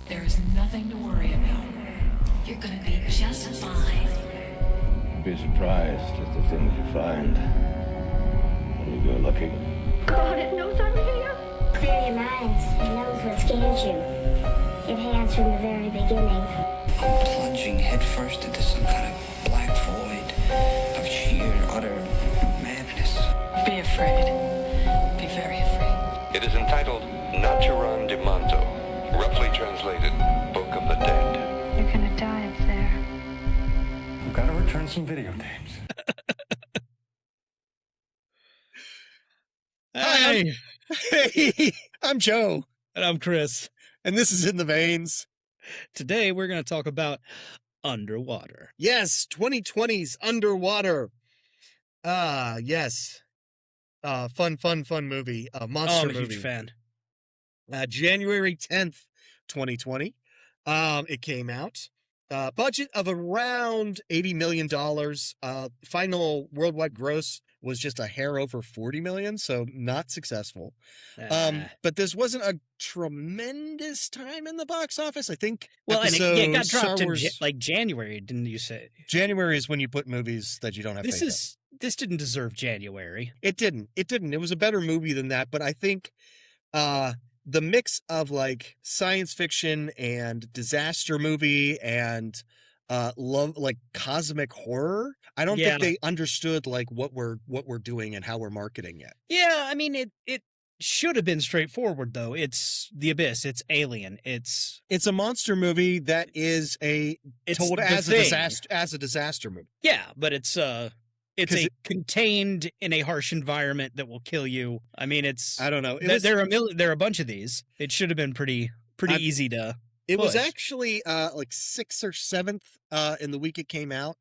There is nothing to worry about. You're gonna be just fine. You'd be surprised at the things you find when you go looking. God, it knows I'm here. Clear your minds. It knows what scares you. It has from the very beginning. I'm plunging headfirst into some kind of black void of sheer, utter madness. Be afraid. Be very afraid. It is entitled Naturan de Manto, roughly translated Book of the Dead. You're gonna die up there. I've got to return some videotapes. Hi, Hey, I'm Joe, and I'm Chris. and this is In the Veins. Today we're going to talk about underwater. Yes, 2020's Underwater. Yes. Fun movie. Monster I'm a movie. huge fan. January 10th, 2020. It came out. Budget of around $80 million. Final worldwide gross was just a hair over 40 million, so not successful. But this wasn't a tremendous time in the box office. I think. Well, and it got Star dropped in Wars- January, didn't you say? January is when you put movies that you don't have. This didn't deserve January. It didn't. It was a better movie than that, but I think the mix of like science fiction and disaster movie and love, like cosmic horror, I don't think they understood like what we're doing and how we're marketing it. Yeah, I mean it should have been straightforward though. It's The Abyss, it's Alien, it's a monster movie that is told as a disaster movie. Yeah, but it's contained in a harsh environment that will kill you. I mean, I don't know. There are a bunch of these. It should have been pretty easy to. It was push. actually like 6th or 7th in the week it came out.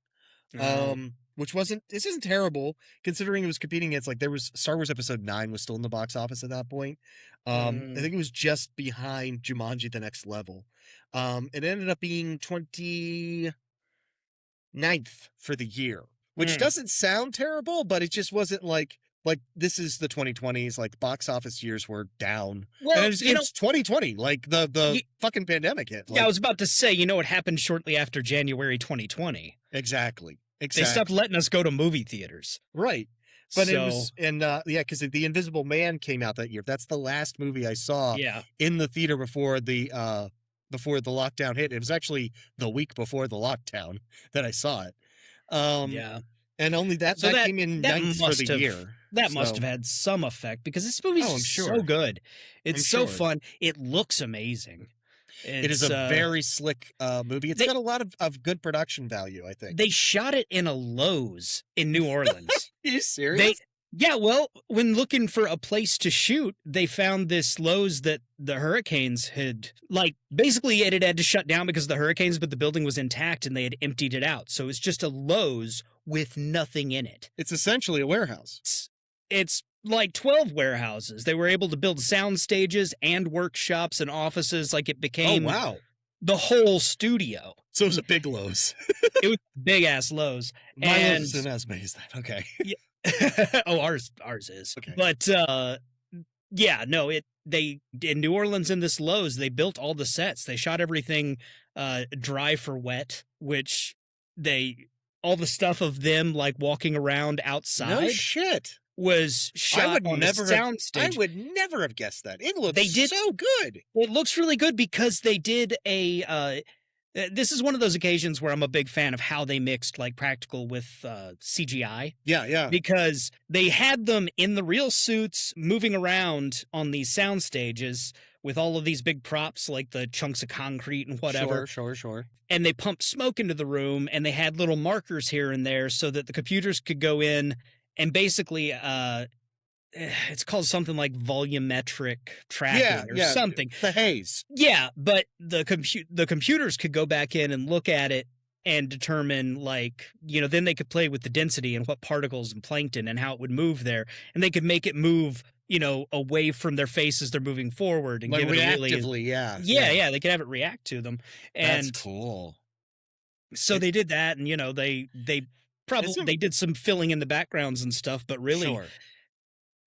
Which this isn't terrible considering it was competing against, like, there was Star Wars Episode 9 was still in the box office at that point. I think it was just behind Jumanji: The Next Level. It ended up being 29th for the year, which doesn't sound terrible, but it just wasn't like this is the 2020s, like box office years were down. Well, and it's 2020, like the fucking pandemic hit. Yeah, I was about to say, what happened shortly after January 2020? Exactly. They stopped letting us go to movie theaters. Right. But it was, and because The Invisible Man came out that year. That's the last movie I saw in the theater before the lockdown hit. It was actually the week before the lockdown that I saw it. And only that came in 9th for the year. That must have had some effect because this movie's so good. It's so fun. It looks amazing. It is a very slick movie. It's got a lot of good production value, I think. They shot it in a Lowe's in New Orleans. Are you serious? Well, when looking for a place to shoot, they found this Lowe's that the hurricanes had, basically it had to shut down because of the hurricanes, but the building was intact and they had emptied it out. So it's just a Lowe's with nothing in it. It's essentially a warehouse. It's like 12 warehouses. They were able to build sound stages and workshops and offices. Like it became the whole studio. So it was a big Lowe's. It was big ass Lowe's. My Lowe's isn't as big as that. Okay. Ours is. Okay. But they in New Orleans in this Lowe's, they built all the sets. They shot everything dry for wet, which all the stuff of them like walking around outside. No shit. Was shot on the soundstage. I would never have guessed that. It looks so good. It looks really good because they did this is one of those occasions where I'm a big fan of how they mixed like practical with CGI. Yeah. Because they had them in the real suits moving around on these sound stages with all of these big props like the chunks of concrete and whatever. Sure. And they pumped smoke into the room and they had little markers here and there so that the computers could go in and basically, it's called something like volumetric tracking or something. The haze. Yeah, but the computers could go back in and look at it and determine, then they could play with the density and what particles and plankton and how it would move there. And they could make it move, away from their face as they're moving forward. And give it reactively, Yeah, they could have it react to them. And that's cool. So they did that, and, they did some filling in the backgrounds and stuff, but really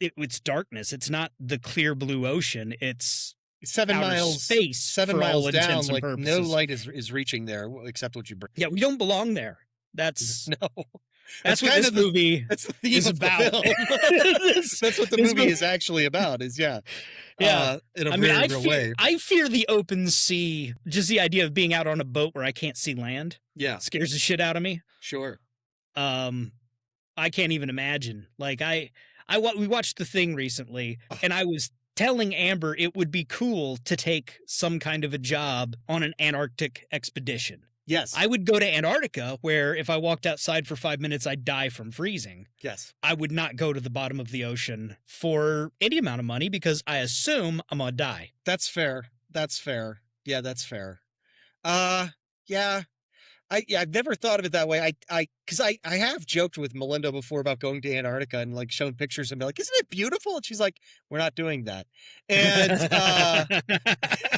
it's darkness. It's not the clear blue ocean. It's 7 outer miles space, 7 for all miles down, intents and like no purposes. light is reaching there except what you bring. Yeah, we don't belong there. That's No, that's what kind this of the- movie that's the theme is of the about. film. That's what the This movie is actually about. Is in a I mean, very real way. I fear the open sea. Just the idea of being out on a boat where I can't see land Yeah, scares the shit out of me. sure. I can't even imagine. Like we watched The Thing recently, and I was telling Amber it would be cool to take some kind of a job on an Antarctic expedition. Yes, I would go to Antarctica, where if I walked outside for 5 minutes, I'd die from freezing. yes. I would not go to the bottom of the ocean for any amount of money because I assume I'm gonna die. That's fair. That's fair. Yeah, that's fair. Yeah. I've never thought of it that way. Because I have joked with Melinda before about going to Antarctica and like showing pictures and be like, "Isn't it beautiful?" And she's like, "We're not doing that." And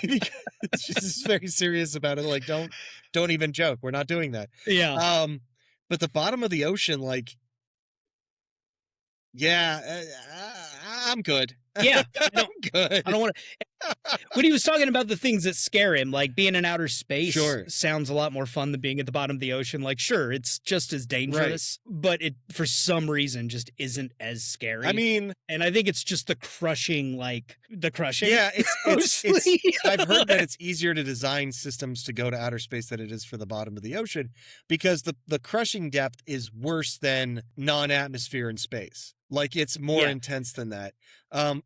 because she's very serious about it. Like, don't even joke. We're not doing that. Yeah. But the bottom of the ocean, like, yeah, I'm good. Yeah. I'm good. I don't want to. When he was talking about the things that scare him, like being in outer space Sure. sounds a lot more fun than being at the bottom of the ocean. Like, sure, it's just as dangerous, but it, for some reason, just isn't as scary. I mean, and I think it's just the crushing. yeah, it's Mostly. I've heard that it's easier to design systems to go to outer space than it is for the bottom of the ocean because the crushing depth is worse than non-atmosphere in space. Like, it's more intense than that.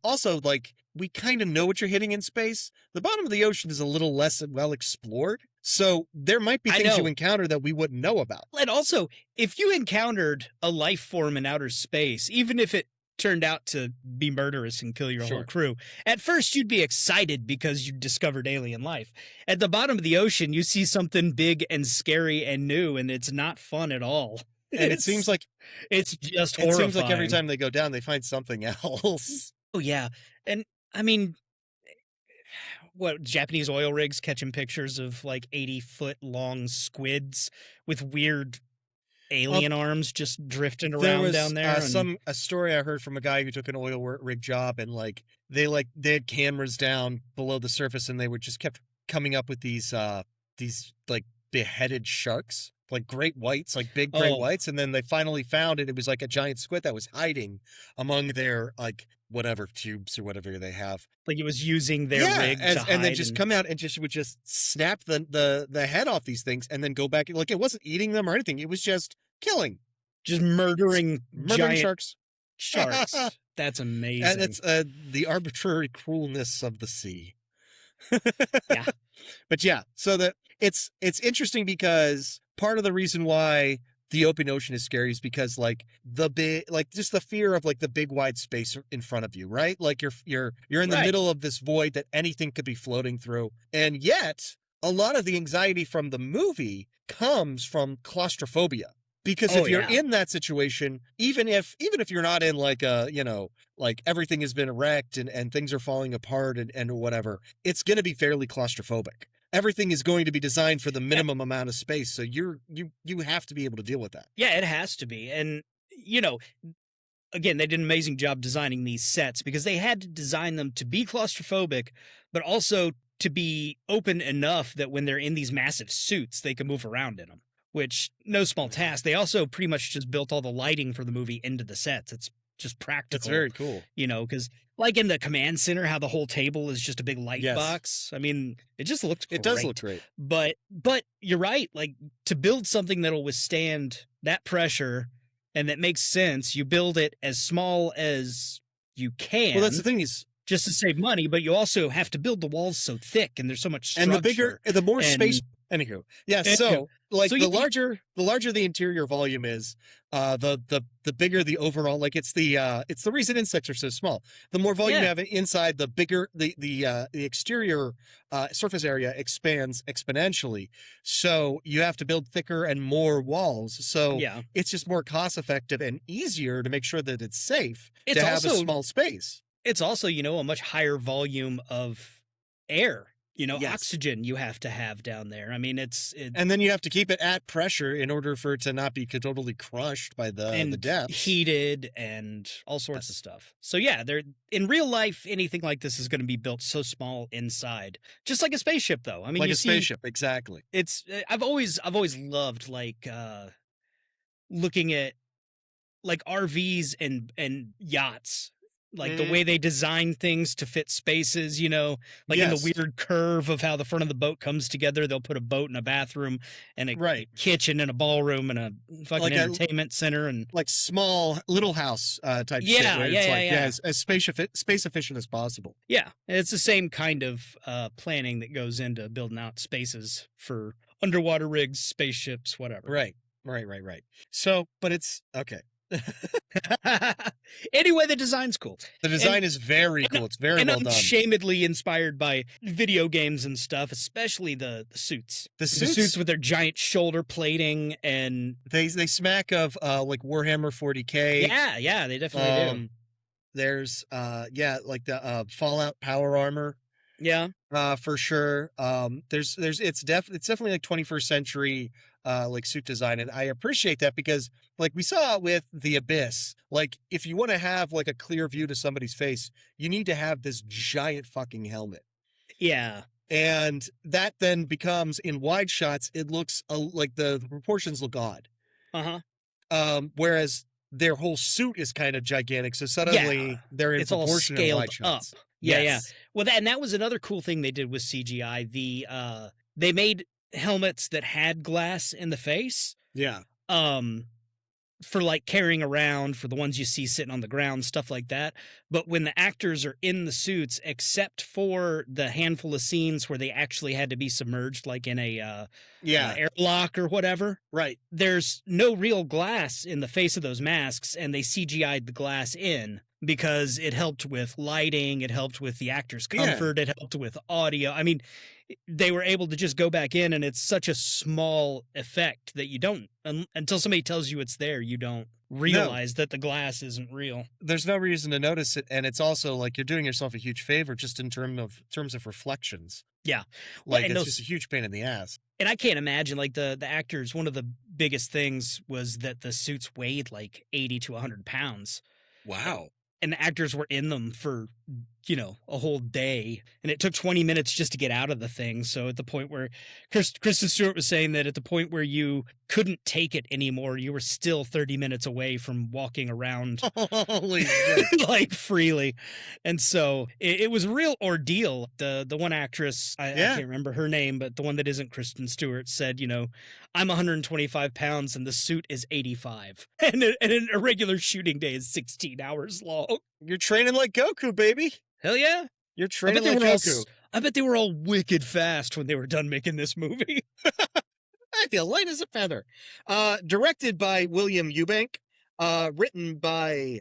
Also, like, we kind of know what you're hitting in space. The bottom of the ocean is a little less well explored. So there might be I things you know. encounter that we wouldn't know about. And also, if you encountered a life form in outer space, even if it turned out to be murderous and kill your whole Sure. crew, at first you'd be excited because you discovered alien life. At the bottom of the ocean, you see something big and scary and new, and it's not fun at all. And it seems like it's just it horrifying. seems like every time they go down, they find something else. Oh yeah, and I mean, what, Japanese oil rigs catching pictures of like 80-foot long squids with weird alien arms just drifting There around was down there. and- a story I heard from a guy who took an oil rig job, and they had cameras down below the surface, and they were just kept coming up with these like beheaded sharks, like great whites, like big great Oh. whites, and then they finally found it. It was like a giant squid that was hiding among their like whatever tubes or whatever they have. Like it was using their rig to hide. and then just come out and would just snap the head off these things and then go back. Like, it wasn't eating them or anything. It was just killing just murdering giant sharks. sharks. That's amazing. And it's the arbitrary cruelness of the sea. Yeah. But yeah, so it's interesting because part of the reason why the open ocean is scary is because like just the fear of like the big wide space in front of you, right? Like you're in the Right. middle of this void that anything could be floating through. And yet a lot of the anxiety from the movie comes from claustrophobia. Because if you're in that situation, even if you're not in like like everything has been wrecked and things are falling apart and whatever, it's going to be fairly claustrophobic. Everything is going to be designed for the minimum amount of space. So you have to be able to deal with that. Yeah, it has to be. And, again, they did an amazing job designing these sets because they had to design them to be claustrophobic, but also to be open enough that when they're in these massive suits, they can move around in them, which no small task. They also pretty much just built all the lighting for the movie into the sets. It's just practical. It's very cool. Because like in the command center, how the whole table is just a big light Yes. box. I mean, it just looks great. It does look great. But you're right. Like, to build something that'll withstand that pressure and that makes sense, you build it as small as you can. Well, that's the thing is, just to save money, but you also have to build the walls so thick and there's so much structure. and the more and- space. Anywho, yeah. Anywho. So like So the you- larger the interior volume is, the bigger the overall. Like it's the reason insects are so small. The more volume Yeah. you have inside, the bigger the exterior surface area expands exponentially. So you have to build thicker and more walls. So Yeah. it's just more cost effective and easier to make sure that it's safe It's to have a also- small space. It's also, a much higher volume of air Yes. Oxygen you have to have down there. I mean, and then you have to keep it at pressure in order for it to not be totally crushed by the depths. Heated and all sorts of stuff. So yeah, in real life, anything like this is going to be built so small inside, just like a spaceship, though. I mean, like a spaceship, exactly. It's I've always loved looking at like RVs and yachts. Like the way they design things to fit spaces, in the weird curve of how the front of the boat comes together. They'll put a boat and a bathroom and a kitchen and a ballroom and a fucking entertainment center and like small little house type shit. Where it's as space efficient as possible. Yeah, it's the same kind of planning that goes into building out spaces for underwater rigs, spaceships, whatever. Right. So, but it's okay. Anyway, the design's cool. The design is very cool. It's very well done. Unashamedly inspired by video games and stuff, especially the suits. The suits with their giant shoulder plating, and they smack of like Warhammer 40K. Yeah, they definitely do. There's like the Fallout power armor. Yeah. For sure. It's definitely like 21st century like suit design, and I appreciate that because like we saw with the Abyss, like if you want to have like a clear view to somebody's face, you need to have this giant fucking helmet. Yeah. And that then becomes in wide shots, it looks like the proportions look odd. Whereas their whole suit is kind of gigantic, so suddenly they're in proportion in wide shots. Up. Yeah. Well, that was another cool thing they did with CGI. They made helmets that had glass in the face. Yeah. For like carrying around, for the ones you see sitting on the ground, stuff like that. But when the actors are in the suits, except for the handful of scenes where they actually had to be submerged, like in a airlock or whatever, right? There's no real glass in the face of those masks, and they CGI'd the glass in because it helped with lighting, it helped with the actors' comfort, it helped with audio. I mean, they were able to just go back in, and it's such a small effect that you don't, until somebody tells you it's there, you don't realize that the glass isn't real. There's no reason to notice it, and it's also like you're doing yourself a huge favor just in terms of reflections. Yeah. Like it's just a huge pain in the ass. And I can't imagine, like, the actors, one of the biggest things was that the suits weighed like 80 to 100 pounds. Wow. And the actors were in them for, a whole day. And it took 20 minutes just to get out of the thing. So at the point where Kristen Stewart was saying that at the point where you couldn't take it anymore, you were still 30 minutes away from walking around holy shit. like freely. And so it was a real ordeal. The one actress, I can't remember her name, but the one that isn't Kristen Stewart said, I'm 125 pounds and the suit is 85. And a regular shooting day is 16 hours long. You're training like Goku, baby. Hell yeah. You're training like Goku. I bet they were all wicked fast when they were done making this movie. I feel light as a feather. Directed by William Eubank. Written by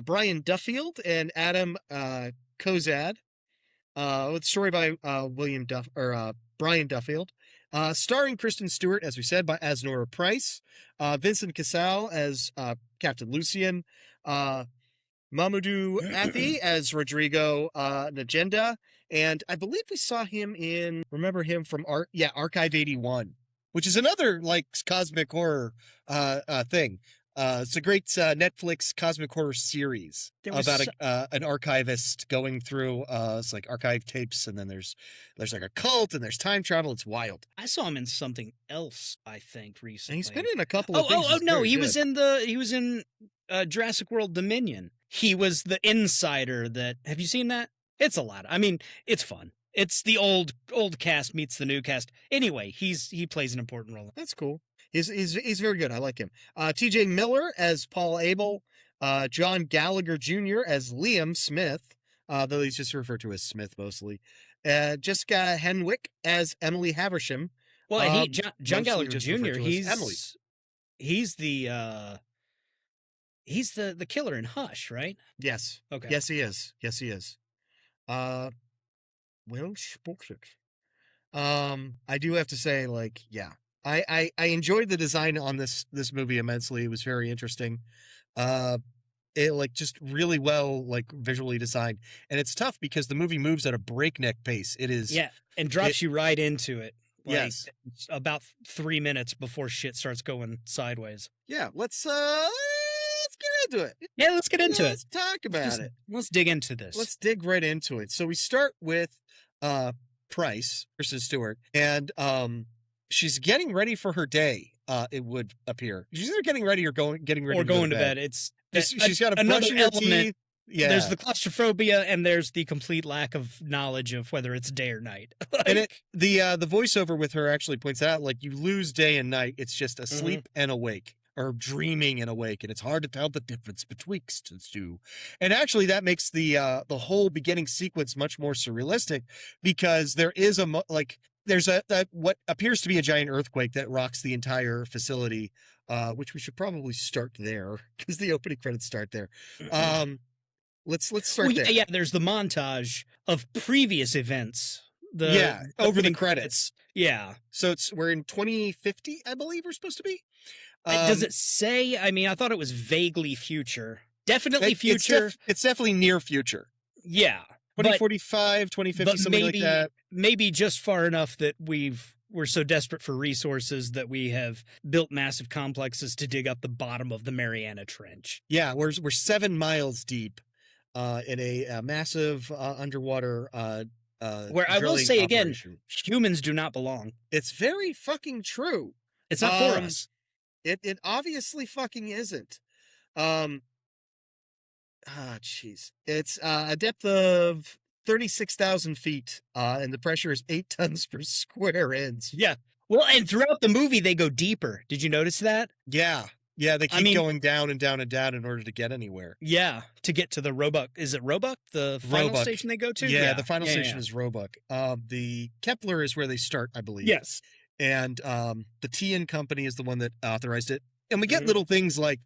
Brian Duffield and Adam Kozad. With story by Brian Duffield. Starring Kristen Stewart, as we said, as Nora Price. Vincent Cassel as Captain Lucian. Mamoudou Athie as Rodrigo Najenda, and I believe we saw him remember him from Archive 81, which is another like cosmic horror thing. It's a great Netflix cosmic horror series about an archivist going through it's like archive tapes, and then there's like a cult and there's time travel. It's wild. I saw him in something else, I think, recently. And he's been in a couple of things. He was in Jurassic World Dominion. He was the insider that, have you seen that? It's a lot. I mean, it's fun. It's the old cast meets the new cast. Anyway, he plays an important role. That's cool. He's very good. I like him. T.J. Miller as Paul Abel. John Gallagher Jr. as Liam Smith, though he's just referred to as Smith mostly. Jessica Henwick as Emily Haversham. Well, and John Gallagher Jr. He's the killer in Hush, right? Yes. Okay. Yes, he is. Well, I do have to say, like, yeah. I enjoyed the design on this movie immensely. It was very interesting. it like just really well like visually designed, and it's tough because the movie moves at a breakneck pace. It is and drops you right into it. Like, yes, it's about 3 minutes before shit starts going sideways. yeah. Let's get into it. Yeah, let's get into it. Let's talk about it. Let's dig into this. Let's dig right into it. So we start with Price versus Stewart, and she's getting ready for her day. It would appear she's either getting ready or getting ready or going to bed. It's she's got a another brushing her element. teeth. Yeah, There's the claustrophobia, and there's the complete lack of knowledge of whether it's day or night. and the voiceover with her actually points out, like, you lose day and night. It's just asleep and awake, or dreaming and awake, and it's hard to tell the difference betwixt the two. And actually, that makes the whole beginning sequence much more surrealistic, because there is there's what appears to be a giant earthquake that rocks the entire facility, which we should probably start there because the opening credits start there. Let's start there. Yeah, there's the montage of previous events. Over the credits. Yeah. So we're in 2050, I believe we're supposed to be. Does it say? I mean, I thought it was vaguely future. Definitely future. It's definitely near future. Yeah. 2045, 2050, something like that. Maybe just far enough that we're so desperate for resources that we have built massive complexes to dig up the bottom of the Mariana Trench. Yeah, we're 7 miles deep in a massive underwater where I will say operation. Again, humans do not belong. It's very fucking true. It's not for us. It obviously fucking isn't. Jeez. It's a depth of 36,000 feet, and the pressure is 8 tons per square inch. Yeah. Well, and throughout the movie, they go deeper. Did you notice that? Yeah. Yeah, they keep going down and down and down in order to get anywhere. Yeah, to get to the Roebuck. Is it Roebuck, the final station they go to? Yeah, the final station is Roebuck. The Kepler is where they start, I believe. Yes. And the TN company is the one that authorized it. And we get little things like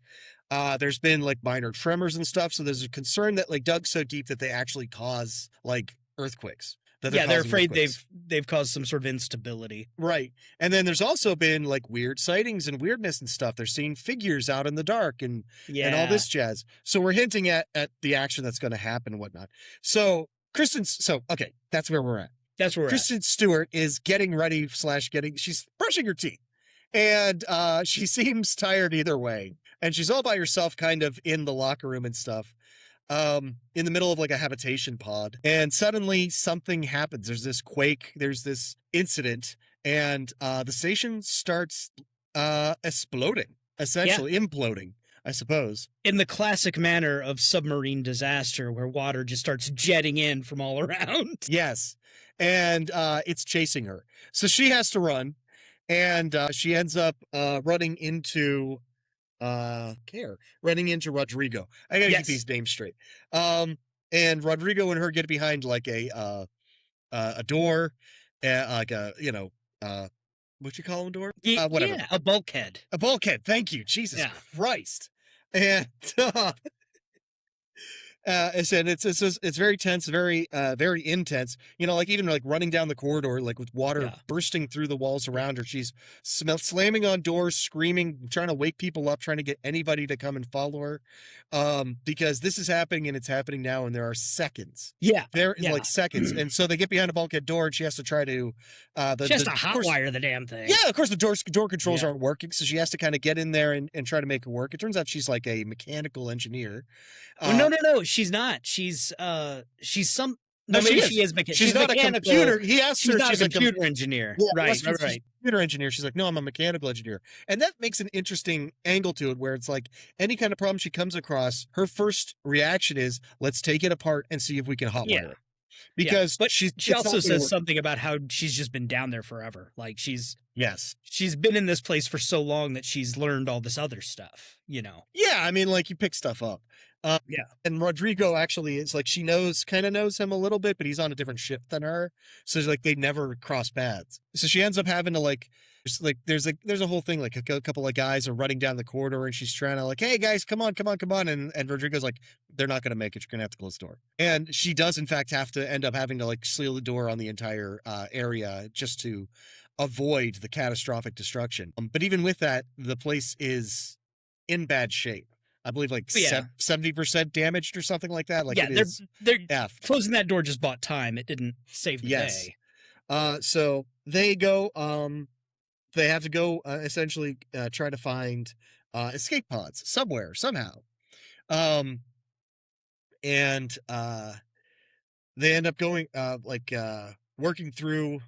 there's been like minor tremors and stuff. So there's a concern that like dug so deep that they actually cause like earthquakes. They're afraid they've caused some sort of instability. Right. And then there's also been like weird sightings and weirdness and stuff. They're seeing figures out in the dark and all this jazz. So we're hinting at the action that's going to happen and whatnot. So okay, that's where we're at. That's where Kristen Stewart is getting ready / she's brushing her teeth, and she seems tired either way. And she's all by herself kind of in the locker room and stuff. In the middle of like a habitation pod, and suddenly something happens. There's this quake, there's this incident, and the station starts exploding, essentially imploding, I suppose. In the classic manner of submarine disaster, where water just starts jetting in from all around. Yes. And it's chasing her. So she has to run, and she ends up running into Rodrigo. I gotta get these names straight. And Rodrigo and her get behind like a door, like a what you call them, door? Whatever. Yeah, a bulkhead. A bulkhead. Thank you, Jesus Christ. And it's very tense, very intense. Like even like running down the corridor, like with water bursting through the walls around her. She's slamming on doors, screaming, trying to wake people up, trying to get anybody to come and follow her. Because this is happening and it's happening now, and there are seconds. Like seconds. And so they get behind a bulkhead door, and she has to try to she has to hotwire the damn thing. Yeah, of course the door controls aren't working, so she has to kind of get in there and try to make it work. It turns out she's like a mechanical engineer. No, she's not. She's some. No, maybe she is. She's not mechanical. A computer. He asked her. She's a computer engineer. Yeah, right. Computer engineer. She's like, no, I'm a mechanical engineer, and that makes an interesting angle to it, where it's like any kind of problem she comes across, her first reaction is, let's take it apart and see if we can hotwire it. Because, but she also says something about how she's just been down there forever. Like she's been in this place for so long that she's learned all this other stuff. Yeah, I mean, like you pick stuff up. And Rodrigo actually is like, she kind of knows him a little bit, but he's on a different ship than her. So like they never cross paths. So she ends up having to like, there's a whole thing, like a couple of guys are running down the corridor, and she's trying to like, hey guys, come on. And Rodrigo's like, they're not going to make it. You're going to have to close the door. And she does in fact have to end up having to like seal the door on the entire area just to avoid the catastrophic destruction. But even with that, the place is in bad shape. I believe like Yeah. 70% damaged or something like that. Like yeah, it is they're F. closing that door just bought time. It didn't save the Yes. day. So they go, they have to go essentially try to find escape pods somewhere, somehow. And they end up going working through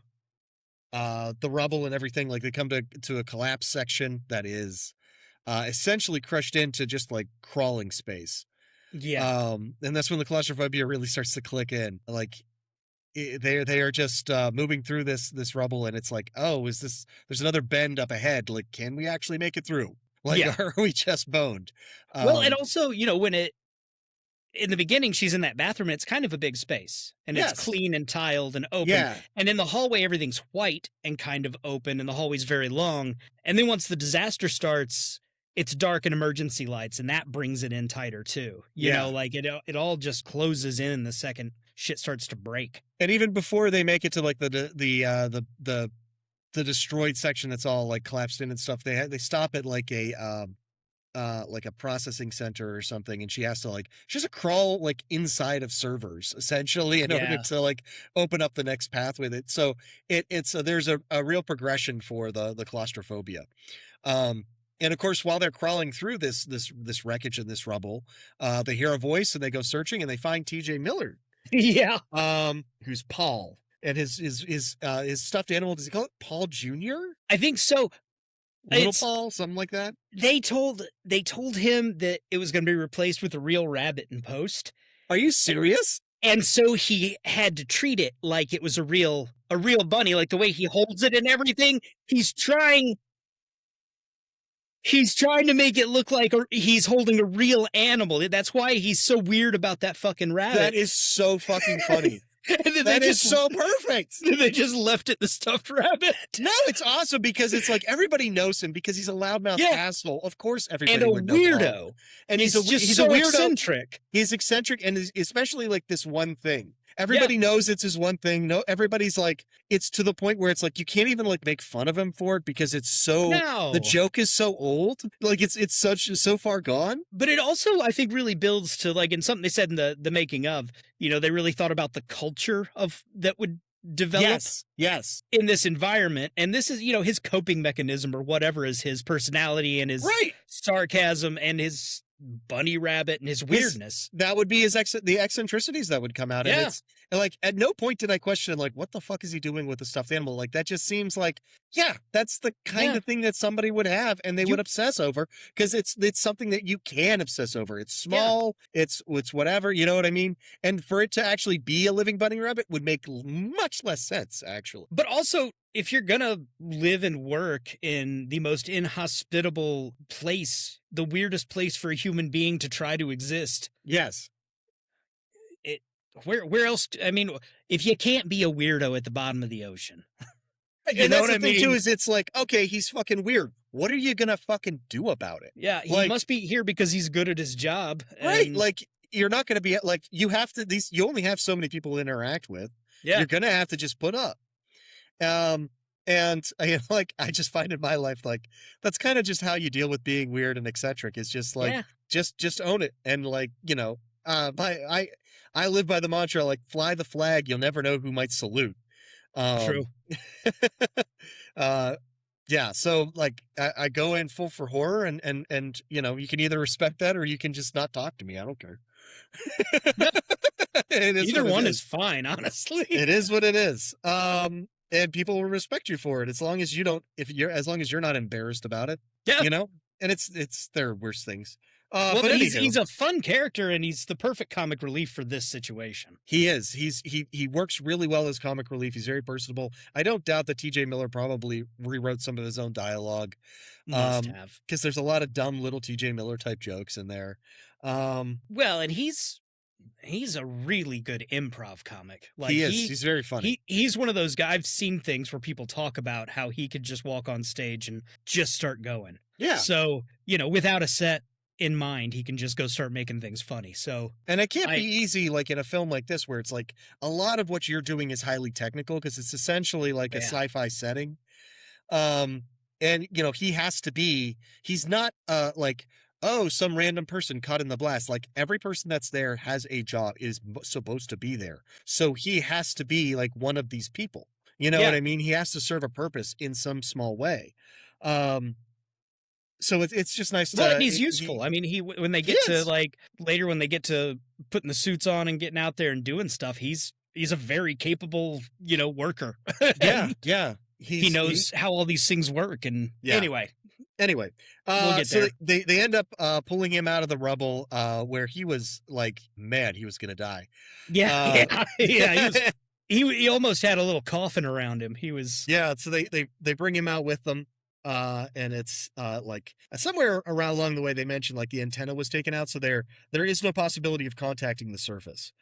the rubble and everything. Like they come to a collapsed section that is essentially crushed into just like crawling space. Yeah. And that's when the claustrophobia really starts to click in. Like they are just moving through this rubble, and it's like, oh, there's another bend up ahead. Like, can we actually make it through? Like, Yeah. are we just boned? Well, and also, when in the beginning she's in that bathroom, it's kind of a big space, and Yes. it's clean and tiled and open. Yeah. And in the hallway, everything's white and kind of open, and the hallway's very long. And then once the disaster starts, it's dark and emergency lights, and that brings it in tighter too. You Yeah. know, like it all just closes in the second shit starts to break. And even before they make it to like the destroyed section that's all like collapsed in and stuff, they stop at like a processing center or something, and she has to crawl like inside of servers essentially in order Yeah. to like open up the next path with it. So it's there's a real progression for the claustrophobia. And of course, while they're crawling through this wreckage and this rubble, they hear a voice and they go searching and they find TJ Miller, Yeah. who's Paul, and his stuffed animal. Does he call it Paul Jr.? I think so. Little It's- Paul, something like that. They told him that it was going to be replaced with a real rabbit in post. Are you serious? And so he had to treat it like it was a real bunny, like the way he holds it and everything. He's trying to make it look like he's holding a real animal. That's why he's so weird about that fucking rabbit. That is so fucking funny. And then That is so perfect. They just left it the stuffed rabbit. No, it's awesome because it's like everybody knows him because he's a loudmouth Yeah. asshole. Of course, everybody And a would know Paul. weirdo. And He's just he's so a weirdo. eccentric. He's eccentric, and especially like this one thing. Everybody knows it's his one thing. No, everybody's like, it's to the point where it's like you can't even like make fun of him for it because it's so No. the joke is so old. Like it's so far gone. But it also, I think, really builds to like in something they said in the making of, they really thought about the culture of that would develop Yes. in this environment. And this is, his coping mechanism or whatever is his personality and his Right. sarcasm and his bunny rabbit and his weirdness. That would be the eccentricities that would come out. Yeah. And like at no point did I question like what the fuck is he doing with the stuffed animal? Like that just seems like that's the kind of thing that somebody would have and they would obsess over because it's something that you can obsess over. It's small, it's whatever, you know what I mean? And for it to actually be a living bunny rabbit would make much less sense actually. But also, if you're going to live and work in the most inhospitable place, the weirdest place for a human being to try to exist, Yes. where else? I mean, if you can't be a weirdo at the bottom of the ocean, you And know that's what the I thing mean? too, is it's like, okay, he's fucking weird. What are you gonna fucking do about it? Yeah, he Like- must be here because he's good at his job. Right. and- Like you're not gonna be like you have to you only have so many people to interact with. yeah, You're gonna have to just put up. And I just find in my life like that's kind of just how you deal with being weird and eccentric. It's just like yeah. just own it and like I live by the mantra like fly the flag. You'll never know who might salute. True. Yeah. So like I go in full for horror and you can either respect that or you can just not talk to me. I don't care. It is Either what it one is fine, honestly. It is what it is. And people will respect you for it as long as as long as you're not embarrassed about it. Yeah. And it's their worst things. Well, But he's anywho, a fun character, and he's the perfect comic relief for this situation. he is. He works really well as comic relief. He's very personable. I don't doubt that TJ Miller probably rewrote some of his own dialogue. Must have. Because there's a lot of dumb little TJ Miller type jokes in there. Well, and he's a really good improv comic. Like he is. He's very funny. He's one of those guys. I've seen things where people talk about how he could just walk on stage and just start going. Yeah. So, without a set in mind, he can just go start making things funny. So, And it can't be easy, like in a film like this, where it's like a lot of what you're doing is highly technical because it's essentially like a sci-fi setting. And he has to be. He's not like oh, some random person caught in the blast. Like every person that's there has a job, is supposed to be there. So he has to be like one of these people. You know Yeah. what I mean? He has to serve a purpose in some small way. So it's just nice to. Well, and he's useful. I mean, when they get to is. like later when they get to putting the suits on and getting out there and doing stuff, he's a very capable, worker. Yeah, yeah. He knows how all these things work. And Yeah. anyway, We'll get so there. they end up pulling him out of the rubble where he was like mad he was gonna die. yeah, yeah. He almost had a little coffin around him. He was Yeah, so they bring him out with them. And it's like somewhere around along the way they mentioned like the antenna was taken out, so there is no possibility of contacting the surface.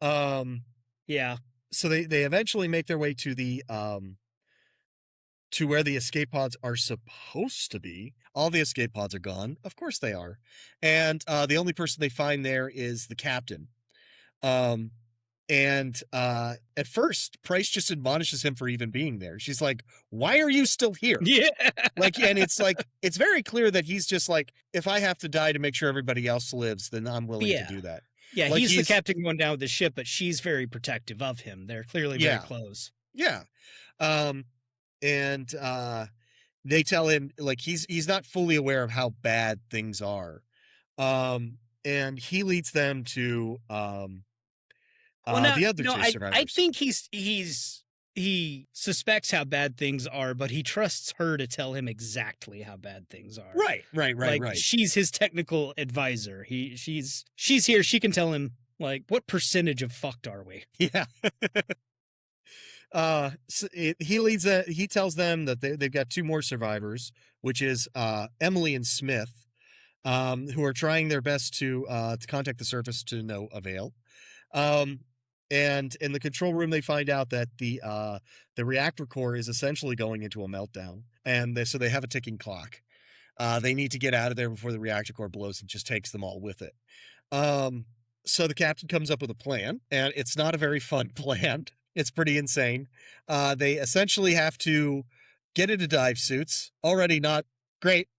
yeah. So they eventually make their way to the to where the escape pods are supposed to be. All the escape pods are gone. Of course they are. And the only person they find there is the captain. And at first, Price just admonishes him for even being there. She's like, "Why are you still here?" Yeah. Like, and it's like, it's very clear that he's just like, if I have to die to make sure everybody else lives, then I'm willing to do that. Yeah, Like, he's the captain going down with the ship, but she's very protective of him. They're clearly very close. Yeah. And they tell him like he's not fully aware of how bad things are. And he leads them to the other two survivors. I think he suspects how bad things are, but he trusts her to tell him exactly how bad things are. Right. She's his technical advisor. She's here. She can tell him like what percentage of fucked are we? Yeah. So he tells them that they've got two more survivors, which is Emily and Smith, who are trying their best to contact the surface to no avail. And in the control room, they find out that the reactor core is essentially going into a meltdown, and so they have a ticking clock. They need to get out of there before the reactor core blows and just takes them all with it. So the captain comes up with a plan, and it's not a very fun plan. It's pretty insane. They essentially have to get into dive suits. Already not great.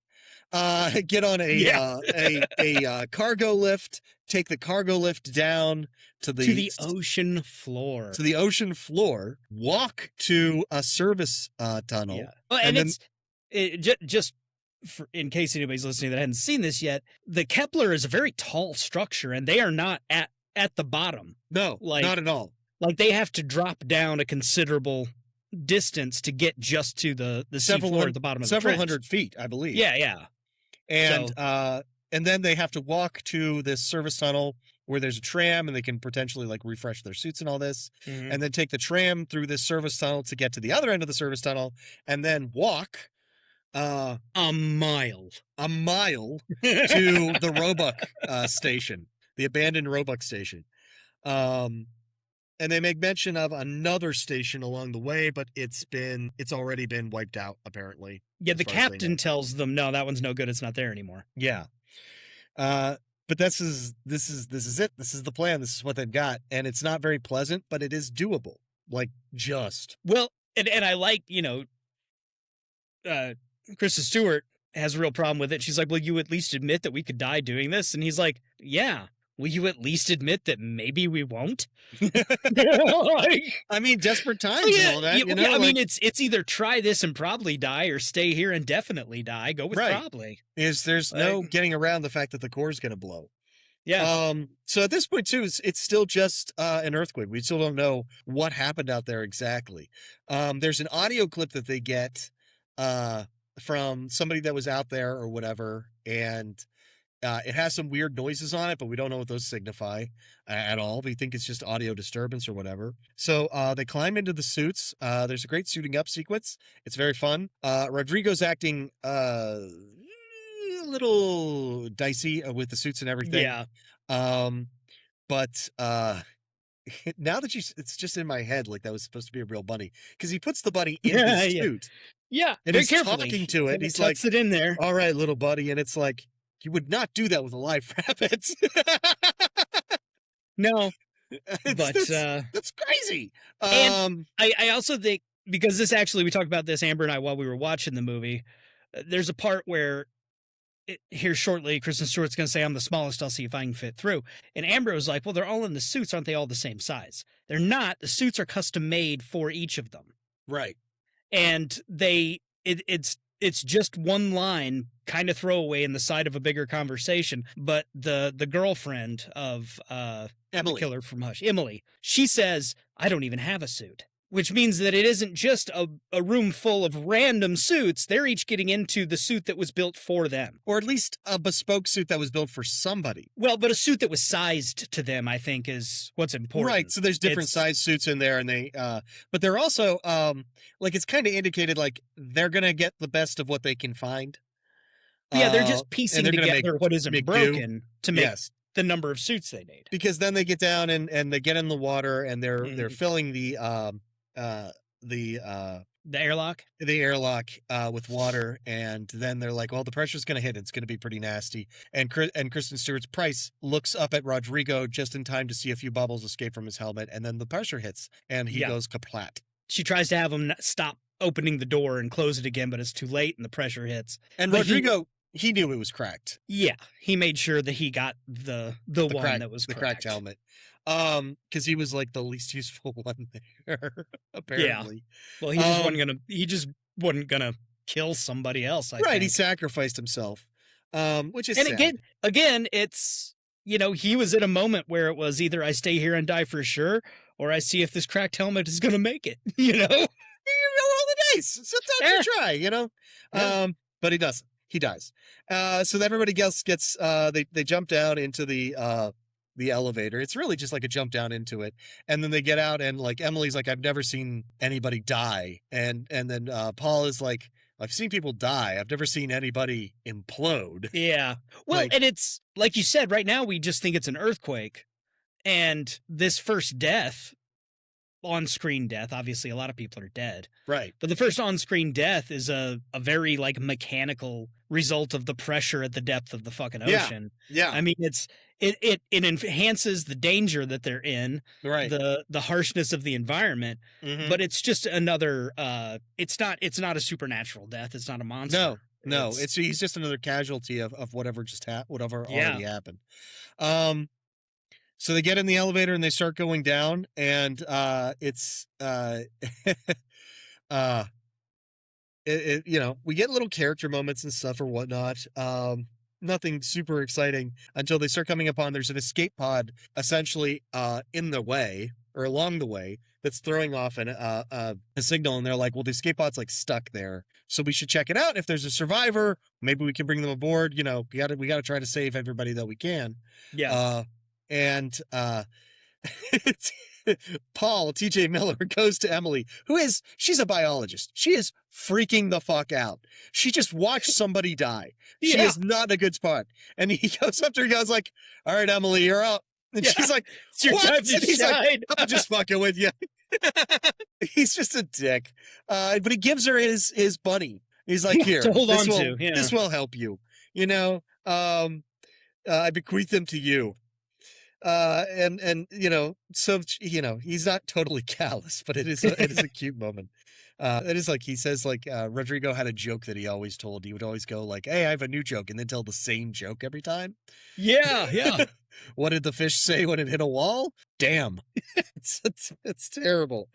Get on a cargo lift, take the cargo lift down to the ocean floor. To the ocean floor, walk to a service tunnel. Yeah. Well, and just for, in case anybody's listening that hadn't seen this yet, the Kepler is a very tall structure, and they are not at the bottom. No, not at all. Like they have to drop down a considerable distance to get just to the sea floor at the bottom of the trench. Several hundred feet, I believe. Yeah. And then they have to walk to this service tunnel where there's a tram, and they can potentially like refresh their suits and all this, and then take the tram through this service tunnel to get to the other end of the service tunnel, and then walk a mile to the Roebuck station, the abandoned Roebuck station. And they make mention of another station along the way, but it's already been wiped out, apparently. Yeah, the captain tells them, no, that one's no good. It's not there anymore. Yeah. But this is it. This is the plan. This is what they've got. And it's not very pleasant, but it is doable. Like, just. Well, and I like, Kristen Stewart has a real problem with it. She's like, will you at least admit that we could die doing this? And he's like, yeah. Will you at least admit that maybe we won't? I mean, desperate times and all that. I mean, it's either try this and probably die or stay here and definitely die. Go with probably. There's no getting around the fact that the core is going to blow. Yeah. So at this point, too, it's still just an earthquake. We still don't know what happened out there exactly. There's an audio clip that they get from somebody that was out there or whatever, and it has some weird noises on it, but we don't know what those signify at all. We think it's just audio disturbance or whatever. So they climb into the suits. There's a great suiting up sequence. It's very fun. Rodrigo's acting a little dicey with the suits and everything. Yeah. But now that it's just in my head like that was supposed to be a real bunny, because he puts the bunny in his suit. Yeah. And he's talking to it. And he's like, it in there. All right, little buddy. And it's like, you would not do that with a live rabbit. No, that's crazy. And I also think, because we talked about this, Amber and I, while we were watching the movie, there's a part where here shortly, Kristen Stewart's going to say, I'm the smallest, I'll see if I can fit through. And Ambro's like, well, they're all in the suits. Aren't they all the same size? They're not. The suits are custom made for each of them. Right. And it's just one line, kind of throwaway in the side of a bigger conversation. But the girlfriend of Emily. the killer from Hush, Emily, she says, I don't even have a suit. Which means that it isn't just a room full of random suits. They're each getting into the suit that was built for them. Or at least a bespoke suit that was built for somebody. Well, but a suit that was sized to them, I think, is what's important. Right. So there's different size suits in there, and but they're also, like, it's kind of indicated, like, they're going to get the best of what they can find. Yeah, they're just piecing they're gonna together what isn't broken to make the number of suits they need. Because then they get down and they get in the water, and they're filling the airlock with water, and then they're like, well, the pressure's going to hit. It's going to be pretty nasty. And Kristen Stewart's Price looks up at Rodrigo just in time to see a few bubbles escape from his helmet, and then the pressure hits, and he goes kaplat. She tries to have him stop opening the door and close it again, but it's too late, and the pressure hits. And Rodrigo, he knew it was cracked. Yeah, he made sure that he got the one that was the cracked helmet. Because he was like the least useful one there, apparently. Yeah. Well, he just wasn't gonna kill somebody else. I think. He sacrificed himself, which is and sad. again, it's he was in a moment where it was either I stay here and die for sure, or I see if this cracked helmet is gonna make it. You roll the dice. Sometimes you try. But he doesn't. He dies. So everybody else gets. They jump down into the elevator. It's really just like a jump down into it, and then they get out, and like Emily's like, I've never seen anybody die, and then Paul is like, I've seen people die, I've never seen anybody implode. Yeah, well, and it's like you said, right now we just think it's an earthquake, and this first death, on-screen death, obviously a lot of people are dead, right, but the first on-screen death is a very like mechanical result of the pressure at the depth of the fucking ocean. Yeah. I mean, it enhances the danger that they're in, right, the harshness of the environment, but it's just another it's not a supernatural death, it's not a monster. No, he's just another casualty of whatever already happened. So they get in the elevator and they start going down, and it's we get little character moments and stuff or whatnot. Nothing super exciting until they start coming upon, there's an escape pod essentially in the way or along the way that's throwing off a signal, and they're like, well, the escape pod's like stuck there, so we should check it out. If there's a survivor, maybe we can bring them aboard. We gotta try to save everybody that we can. And Paul, TJ Miller, goes to Emily, she's a biologist. She is freaking the fuck out. She just watched somebody die. She is not in a good spot. And he goes up to her and goes like, all right, Emily, you're up. And she's like, it's your time to he's shine. Like, I'm just fucking with you. He's just a dick. But he gives her his bunny. He's like, here, to hold on to. Yeah. This will help you. I bequeath them to you. So he's not totally callous, but it is a cute moment. It is like, he says like, Rodrigo had a joke that he always told. He would always go like, hey, I have a new joke, and then tell the same joke every time. Yeah. What did the fish say when it hit a wall? Damn. it's terrible.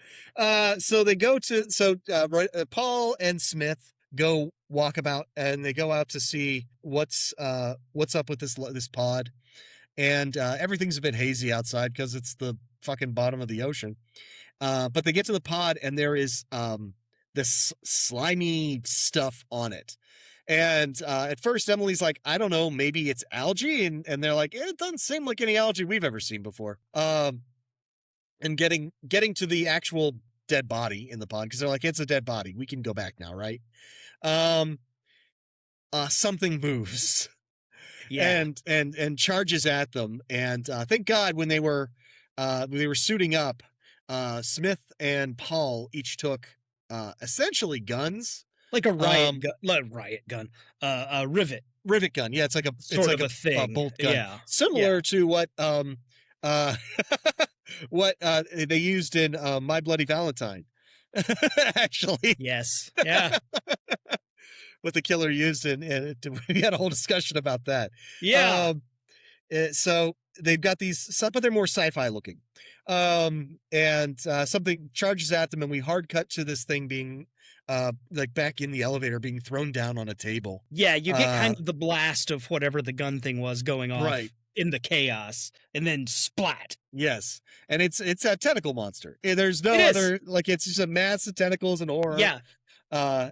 So they go to, Paul and Smith go walk about, and they go out to see what's up with this pod. And everything's a bit hazy outside because it's the fucking bottom of the ocean. But they get to the pod, and there is this slimy stuff on it. And at first, Emily's like, I don't know, maybe it's algae. And they're like, it doesn't seem like any algae we've ever seen before. And getting to the actual dead body in the pond, because they're like, it's a dead body. We can go back now, right? Something moves. Yeah. And charges at them. And thank God when they were suiting up, Smith and Paul each took essentially guns, like a riot gun, a rivet gun. Yeah, it's like a thing, bolt gun, similar to what what they used in My Bloody Valentine. Actually, yes, yeah. what the killer used, and we had a whole discussion about that. Yeah. So they've got these, but they're more sci-fi looking. And something charges at them, and we hard cut to this thing being like back in the elevator, being thrown down on a table. Yeah, you get kind of the blast of whatever the gun thing was going off Right. in the chaos, and then splat. Yes, and it's a tentacle monster. There's no It is. other, like, it's just a mass of tentacles and aura. Yeah,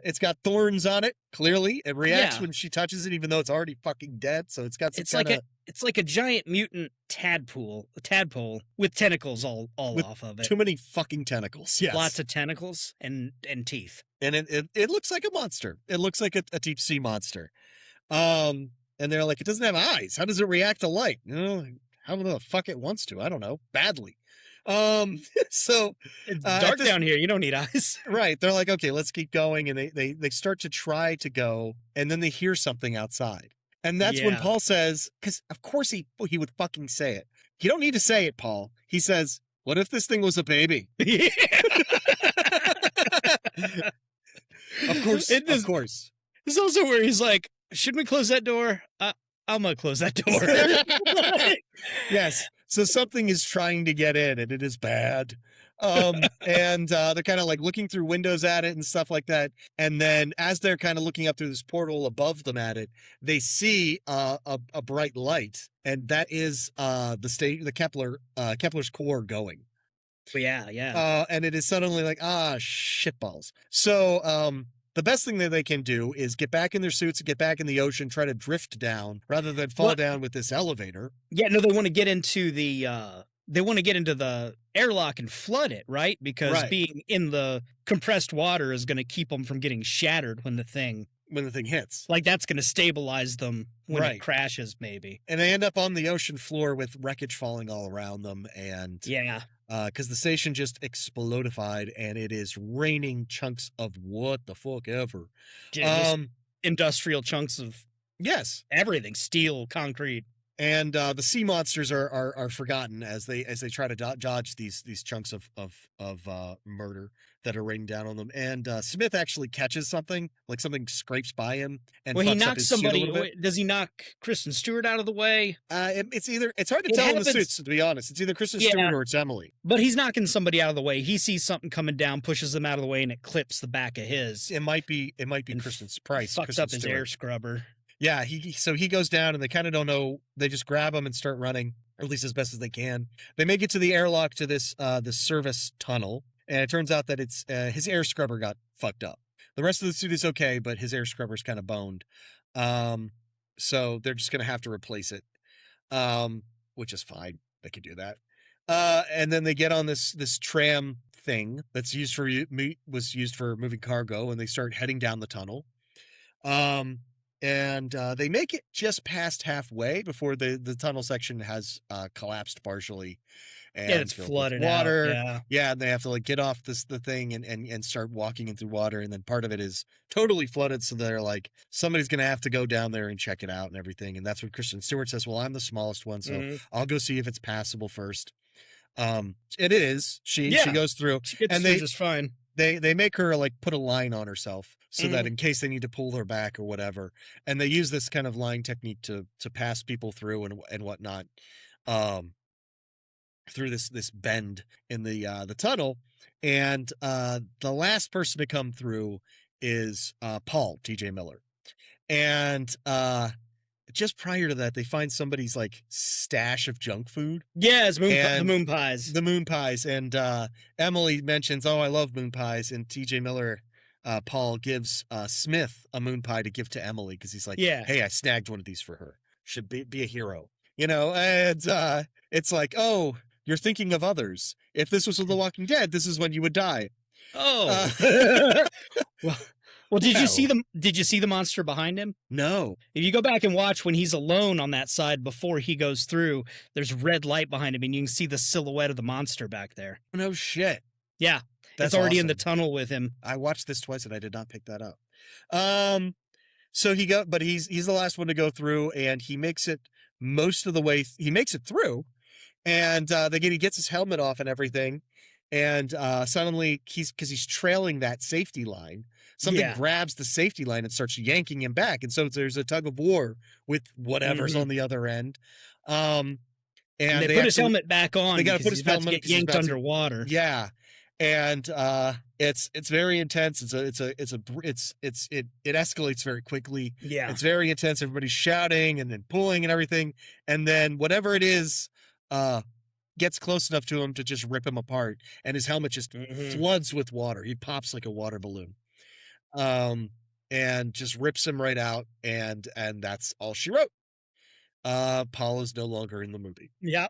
It's got thorns on it. Clearly, it reacts Yeah. when she touches it, even though it's already fucking dead. So it's got some it's kind of like a giant mutant tadpole with tentacles all With off of it. too many fucking tentacles. Yes, Lots of tentacles and teeth. and it looks like a monster. It looks like a deep sea monster. And they're like, it doesn't have eyes. How does it react to light? How the fuck it wants to? I don't know. Badly. So It's at dark this- down here. You don't need eyes. right, they're like, okay, let's keep going, and they start to try to go, and then they hear something outside, and that's when Yeah. Paul says, because of course he would fucking say it. You don't need to say it, Paul. He says, "What if this thing was a baby?" Of course, It is- of course. There's also where he's like, "Should we close that door?" I'm gonna close that door. Yes. So something is trying to get in, and it is bad. And they're kind of like looking through windows at it and stuff like that. And then as they're kind of looking up through this portal above them at it, they see a bright light, and that is the Kepler's core going. yeah. And it is suddenly like, shitballs. So the best thing that they can do is get back in their suits and get back in the ocean, try to drift down rather than fall Well- down with this elevator. Yeah, no, they want to get into the airlock and flood it, right? Because Right. being in the compressed water is going to keep them from getting shattered when the thing hits. like that's going to stabilize them when Right. it crashes, maybe. And they end up on the ocean floor with wreckage falling all around them, and Yeah, because the station just explodified, and it is raining chunks of what the fuck ever. just Um, industrial chunks of yes, everything, steel, concrete. and the sea monsters are forgotten as they try to dodge these chunks of murder that are raining down on them. And Smith actually catches something, like something scrapes by him, and Well, he fucks up knocks his suit a somebody. little bit. Does he knock Kristen Stewart out of the way? It's hard to It tell in the happens- suits, to be honest. It's either Kristen Yeah. Stewart or it's Emily. But he's knocking somebody out of the way. He sees something coming down, pushes them out of the way, and it clips the back of his. It might be And Kristen Price. Fucks Kristen up his Stewart. air scrubber. Yeah, he goes down, and they kind of don't know. They just grab him and start running, or at least as best as they can. They make it to the airlock to this service tunnel, and it turns out that it's his air scrubber got fucked up. The rest of the suit is okay, but his air scrubber's kind of boned. So they're just gonna have to replace it, which is fine. They could do that. And then they get on this tram thing that's used for moving cargo, and they start heading down the tunnel. And they make it just past halfway before the tunnel section has collapsed partially. And Yeah, it's filled with flooded water. out. Yeah, and they have to like get off the thing and start walking into water, and then part of it is totally flooded. So they're like, somebody's gonna have to go down there and check it out and everything. And that's when Kristen Stewart says, "Well, I'm the smallest one, so Mhm. I'll go see if it's passable first." It is. She Yeah. goes through. She gets And through they- just fine. They make her like put a line on herself so that Mhm. in case they need to pull her back or whatever, and they use this kind of line technique to pass people through and whatnot, through this bend in the tunnel, and the last person to come through is Paul T.J. Miller, and just prior to that, they find somebody's like stash of junk food. Yeah, it's the And moon pies. The moon pies, and Emily mentions, "Oh, I love moon pies," and T.J. Miller, Paul gives Smith a moon pie to give to Emily because he's like, Yeah. "Hey, I snagged one of these for her. Should be a hero, you know." And it's like, "Oh, you're thinking of others. If this was The Walking Dead, this is when you would die." Oh. Well, did you see the monster behind him? No, If you go back and watch when he's alone on that side before he goes through, there's red light behind him, and you can see the silhouette of the monster back there. no shit. Yeah, That's it's already in the awesome. tunnel with him. I watched this twice and I did not pick that up. So but he's the last one to go through, and he makes it most of the way. He makes it through, and he gets his helmet off and everything, And suddenly because he's trailing that safety line, something Yeah. grabs the safety line and starts yanking him back. And so there's a tug of war with whatever's on the other end. And they put his helmet back on. They got to because put he's his about helmet to get because he's yanked about to- underwater. Yeah. And it's very intense. It escalates very quickly. Yeah. It's very intense. Everybody's shouting and then pulling and everything. And then whatever it is, gets close enough to him to just rip him apart. And his helmet just floods with water. He pops like a water balloon. And just rips him right out. And that's all she wrote. Paul is no longer in the movie. Yeah.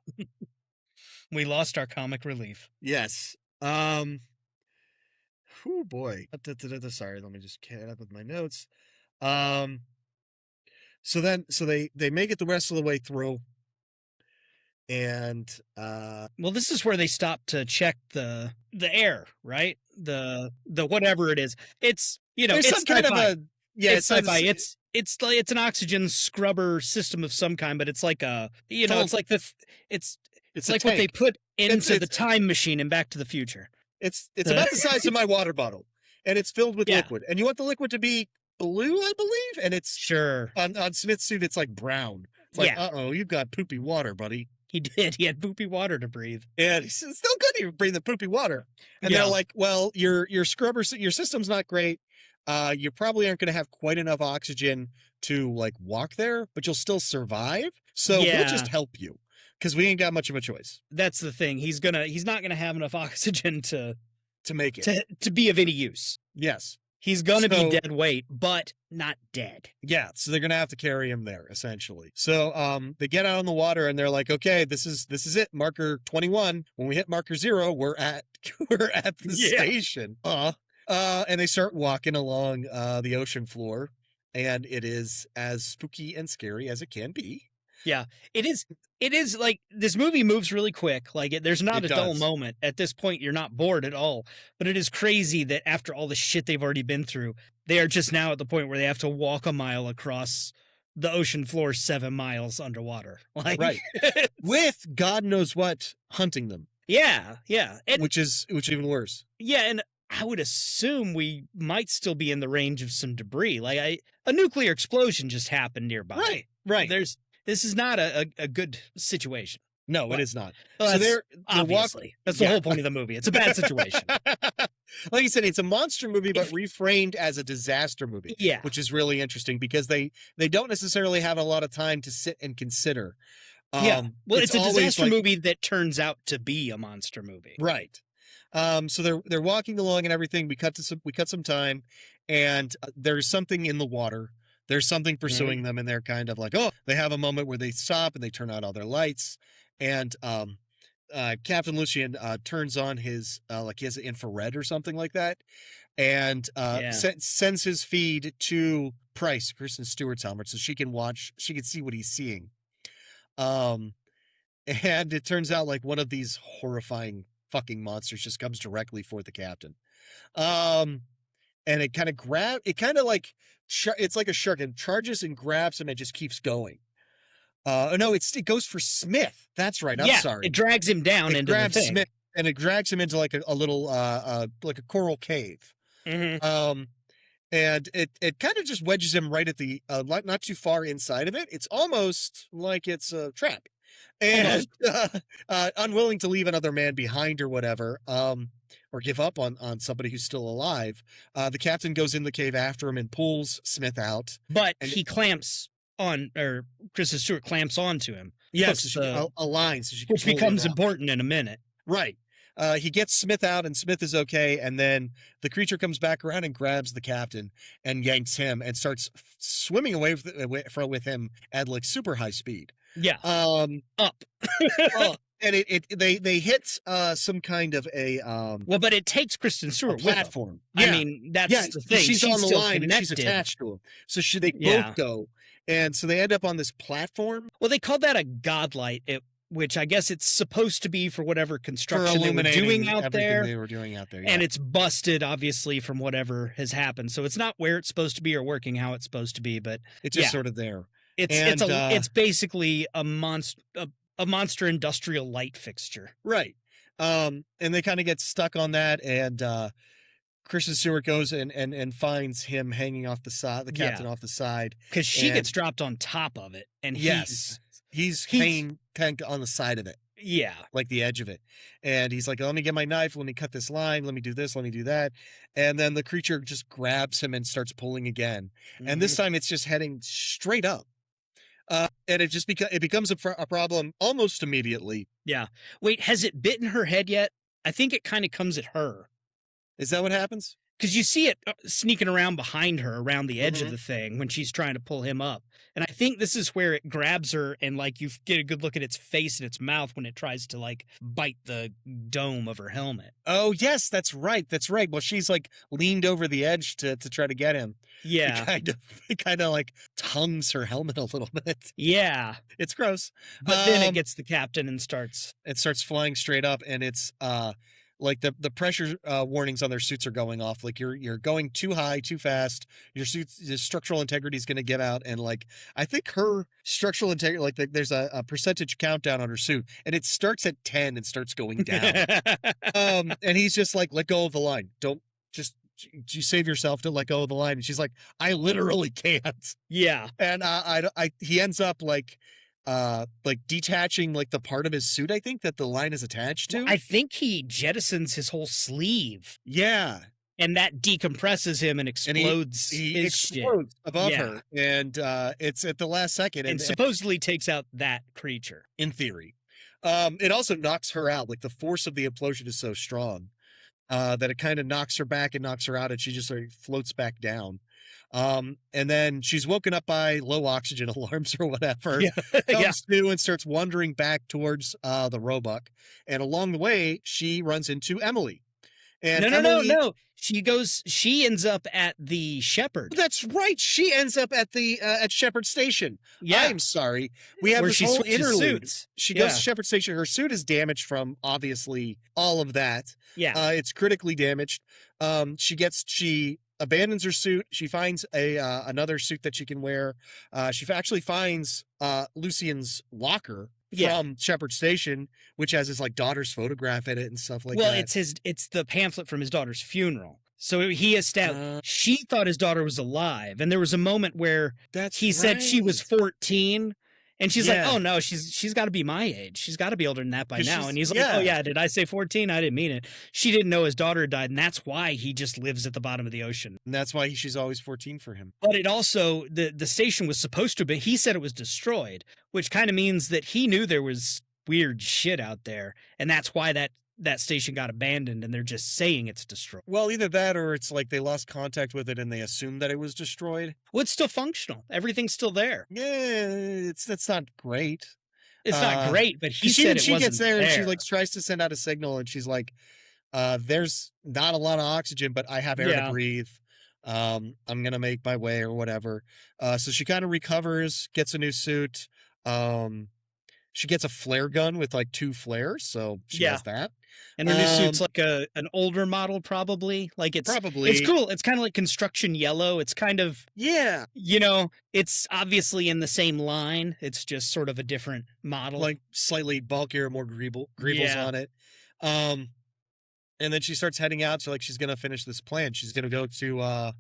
We lost our comic relief. Yes. Oh boy. Sorry, let me just catch up with my notes. So they make it the rest of the way through. And Well, this is where they stop to check the air, right? The whatever it is. It's there's it's some kind of sci-fi. a It's sci-fi. It's an oxygen scrubber system of some kind, but it's like a it's like it's a like what they tank. put into It's- the time machine in Back to the Future. It's about the size of my water bottle, and it's filled with Yeah. liquid. And you want the liquid to be blue, I believe, and it's Sure. on Smith's suit. It's like brown. It's like, Yeah. you've got poopy water, buddy. He did. He had poopy water to breathe. And he said, it's still good you breathe the poopy water. And Yeah. they're like, well, your scrubber, your system's not great. You probably aren't going to have quite enough oxygen to like walk there, but you'll still survive. So Yeah. we'll just help you because we ain't got much of a choice That's the thing. He's not gonna have enough oxygen to to make it. be of any use. Yes. He's gonna So- be dead weight, but not dead. Yeah, so they're gonna have to carry him there essentially. So they get out on the water and they're like, okay, this is it, marker 21. When we hit marker 0, we're at the Yeah. station. And they start walking along the ocean floor, and it is as spooky and scary as it can be. It is like this movie moves really quick. Like there's not It a dull does. moment. At this point, you're not bored at all. But it is crazy that after all the shit they've already been through, they are just now at the point where they have to walk a mile across the ocean floor 7 miles underwater. Like, Right. With God knows what hunting them, yeah. And which is even worse. yeah, and I would assume we might still be in the range of some debris. Like a nuclear explosion just happened nearby. Right. This is not a good situation. No, Well, it is not. Well, So that's they're obviously. That's the Yeah. whole point of the movie. It's a bad situation. Like you said, it's a monster movie, but reframed as a disaster movie. Yeah. Which is really interesting because they don't necessarily have a lot of time to sit and consider. Yeah. Well, it's a always disaster like- movie that turns out to be a monster movie. Right. So they're walking along and everything. We cut some time, and there's something in the water. There's something pursuing them, and they're kind of like, oh, they have a moment where they stop and they turn out all their lights, and Captain Lucian turns on his like he has an infrared or something like that, and sends his feed to Price, Kristen Stewart's helmet, so she can see what he's seeing. And it turns out like one of these horrifying fucking monsters just comes directly for the captain. And it kind of like it's like a shark. It charges and grabs him and just keeps going. No, it goes for Smith. That's right. I'm sorry. It drags him down It into the grabs thing. Smith and it drags him into like a little like a coral cave. Mhm. And it kind of just wedges him right at the not too far inside of it. It's almost like it's a trap. And unwilling to leave another man behind or whatever, or give up on somebody who's still alive, the captain goes in the cave after him and pulls Smith out. But And- he clamps on, or Kristen Stewart clamps onto him. Yes, hooks so the- a line so she can which pull him becomes out. important in a minute. Right. He gets Smith out and Smith is okay. And then the creature comes back around and grabs the captain and yanks him and starts swimming away with him at like super high speed. Yeah. Up. And they hit some kind of a Well, but it takes Kristen Stewart with them. platform. I mean, that's the thing. She's on the still line and she's connected. attached to him. So they Yeah. both go. And so they end up on this platform Well, they called that a godlight, which I guess it's supposed to be for whatever for construction they were illuminating doing out everything there. they were doing out there. And yeah. it's busted, obviously, from whatever has happened. So it's not where it's supposed to be or working how it's supposed to be. But It's just yeah. sort of there. it's basically a monster industrial light fixture. Right. And they kind of get stuck on that, and Kristen Stewart goes and finds him hanging off the side, the captain off the side. Because she and- gets dropped on top of it. And he's hanging kind of on the side of it. Yeah. Like the edge of it. And he's like, let me get my knife. Let me cut this line. Let me do this. Let me do that. And then the creature just grabs him and starts pulling again. And this time it's just heading straight up. And it just becomes a problem almost immediately. Yeah. Wait, has it bitten her head yet? I think it kind of comes at her. Is that what happens? Because you see it sneaking around behind her, around the edge of the thing when she's trying to pull him up. And I think this is where it grabs her, and like you get a good look at its face and its mouth when it tries to like bite the dome of her helmet. Oh, yes, that's right. That's right. Well, she's like leaned over the edge to try to get him. Yeah. It kind of like tongues her helmet a little bit. Yeah. It's gross. But then it gets the captain and starts. It starts flying straight up, and it's like the pressure warnings on their suits are going off. Like you're going too high, too fast. Your structural integrity is going to give out. And like, I think her structural integrity, like there's a percentage countdown on her suit, and it starts at 10 and starts going down. And he's just like, let go of the line. Don't just, you save yourself to let go of the line. And she's like, I literally can't. Yeah. And he ends up like detaching like the part of his suit, I think, that the line is attached to. I think he jettisons his whole sleeve. Yeah. And that decompresses him and explodes. He his explodes shit. above her. And it's at the last second. And supposedly takes out that creature. In theory. It also knocks her out. Like the force of the implosion is so strong that it kind of knocks her back and knocks her out, and she just sort of floats back down. And then she's woken up by low oxygen alarms or whatever. Comes to and starts wandering back towards the Roebuck. And along the way, she runs into Emily. And No. She ends up at the Shepherd. That's right. She ends up at the at Shepherd Station. Yeah. I'm sorry. We have Where this she whole switches interlude. suits. She goes to Shepherd Station. Her suit is damaged from obviously all of that. Yeah. It's critically damaged. She abandons her suit. She finds another suit that she can wear. She actually finds Lucian's locker from Shepherd Station, which has his like daughter's photograph in it and stuff like that. Well, it's the pamphlet from his daughter's funeral. So he established she thought his daughter was alive, and there was a moment where he said she was 14. And she's like, oh, no, she's got to be my age. She's got to be older than that by now. And he's like, oh, yeah, did I say 14? I didn't mean it. She didn't know his daughter had died, and that's why he just lives at the bottom of the ocean. And that's why she's always 14 for him. But it also, the station was supposed to be, he said it was destroyed, which kind of means that he knew there was weird shit out there. And that's why that station got abandoned, and they're just saying it's destroyed. Well, either that or it's like they lost contact with it and they assumed that it was destroyed. Well, it's still functional. Everything's still there. Yeah, that's not great. It's not great, but he said it wasn't. She gets there and she like tries to send out a signal, and she's like, "There's not a lot of oxygen, but I have air to breathe. I'm gonna make my way or whatever." So she kind of recovers, gets a new suit. She gets a flare gun with like 2 flares, so she has that. And her new suit's like an older model, probably. Like it's cool. It's kind of like construction yellow. It's kind of it's obviously in the same line. It's just sort of a different model, like slightly bulkier, more greebles on it. And then she starts heading out. So like she's gonna finish this plan. She's gonna go to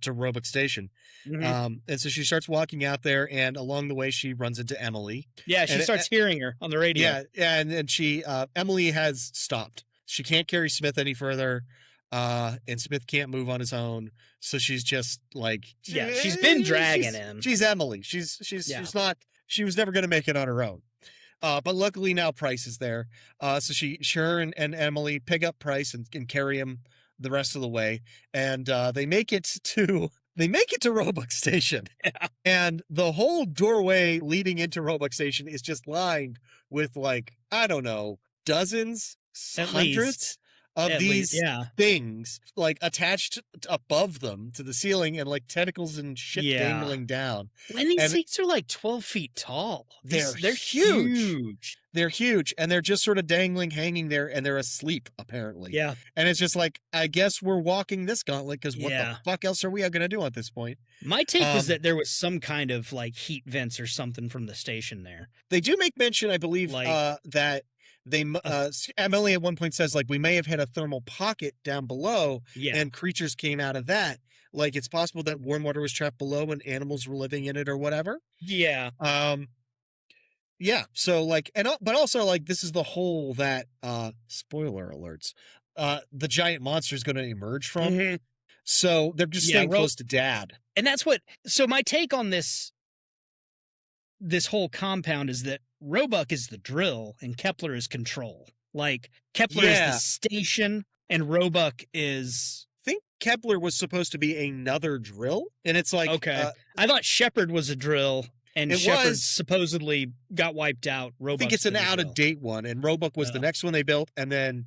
Roebuck Station. And so she starts walking out there, and along the way she runs into Emily. Yeah, she starts hearing her on the radio. Yeah, and she Emily has stopped. She can't carry Smith any further, and Smith can't move on his own. So she's just like she's been dragging him. She's Emily. She's not. She was never going to make it on her own. But luckily now Price is there. So her and Emily pick up Price and carry him the rest of the way, and they make it to Roebuck Station. And the whole doorway leading into Roebuck Station is just lined with like, I don't know, dozens, hundreds of these things like attached above them to the ceiling, and like tentacles and shit dangling down. And these things are like 12 feet tall. They're huge. They're huge, and they're just sort of dangling, hanging there, and they're asleep, apparently. Yeah. And it's just like, I guess we're walking this gauntlet, because what the fuck else are we going to do at this point? My take was that there was some kind of like heat vents or something from the station there. They do make mention, I believe, that Emily at one point says, like, we may have had a thermal pocket down below, Yeah. and creatures came out of that. Like, it's possible that warm water was trapped below and animals were living in it or whatever. Yeah. Yeah. So, like, but also, like, this is the hole that, spoiler alerts, the giant monster is going to emerge from. Mhm. So they're just staying close to Dad. And that's what. So my take on this whole compound is that Roebuck is the drill and Kepler is control. Like Kepler is the station and Roebuck is. I think Kepler was supposed to be another drill, and it's like, okay. I thought Shepard was a drill, and Shepard supposedly got wiped out. Roebuck's I think it's an out-of-date one, and Roebuck was the next one they built, and then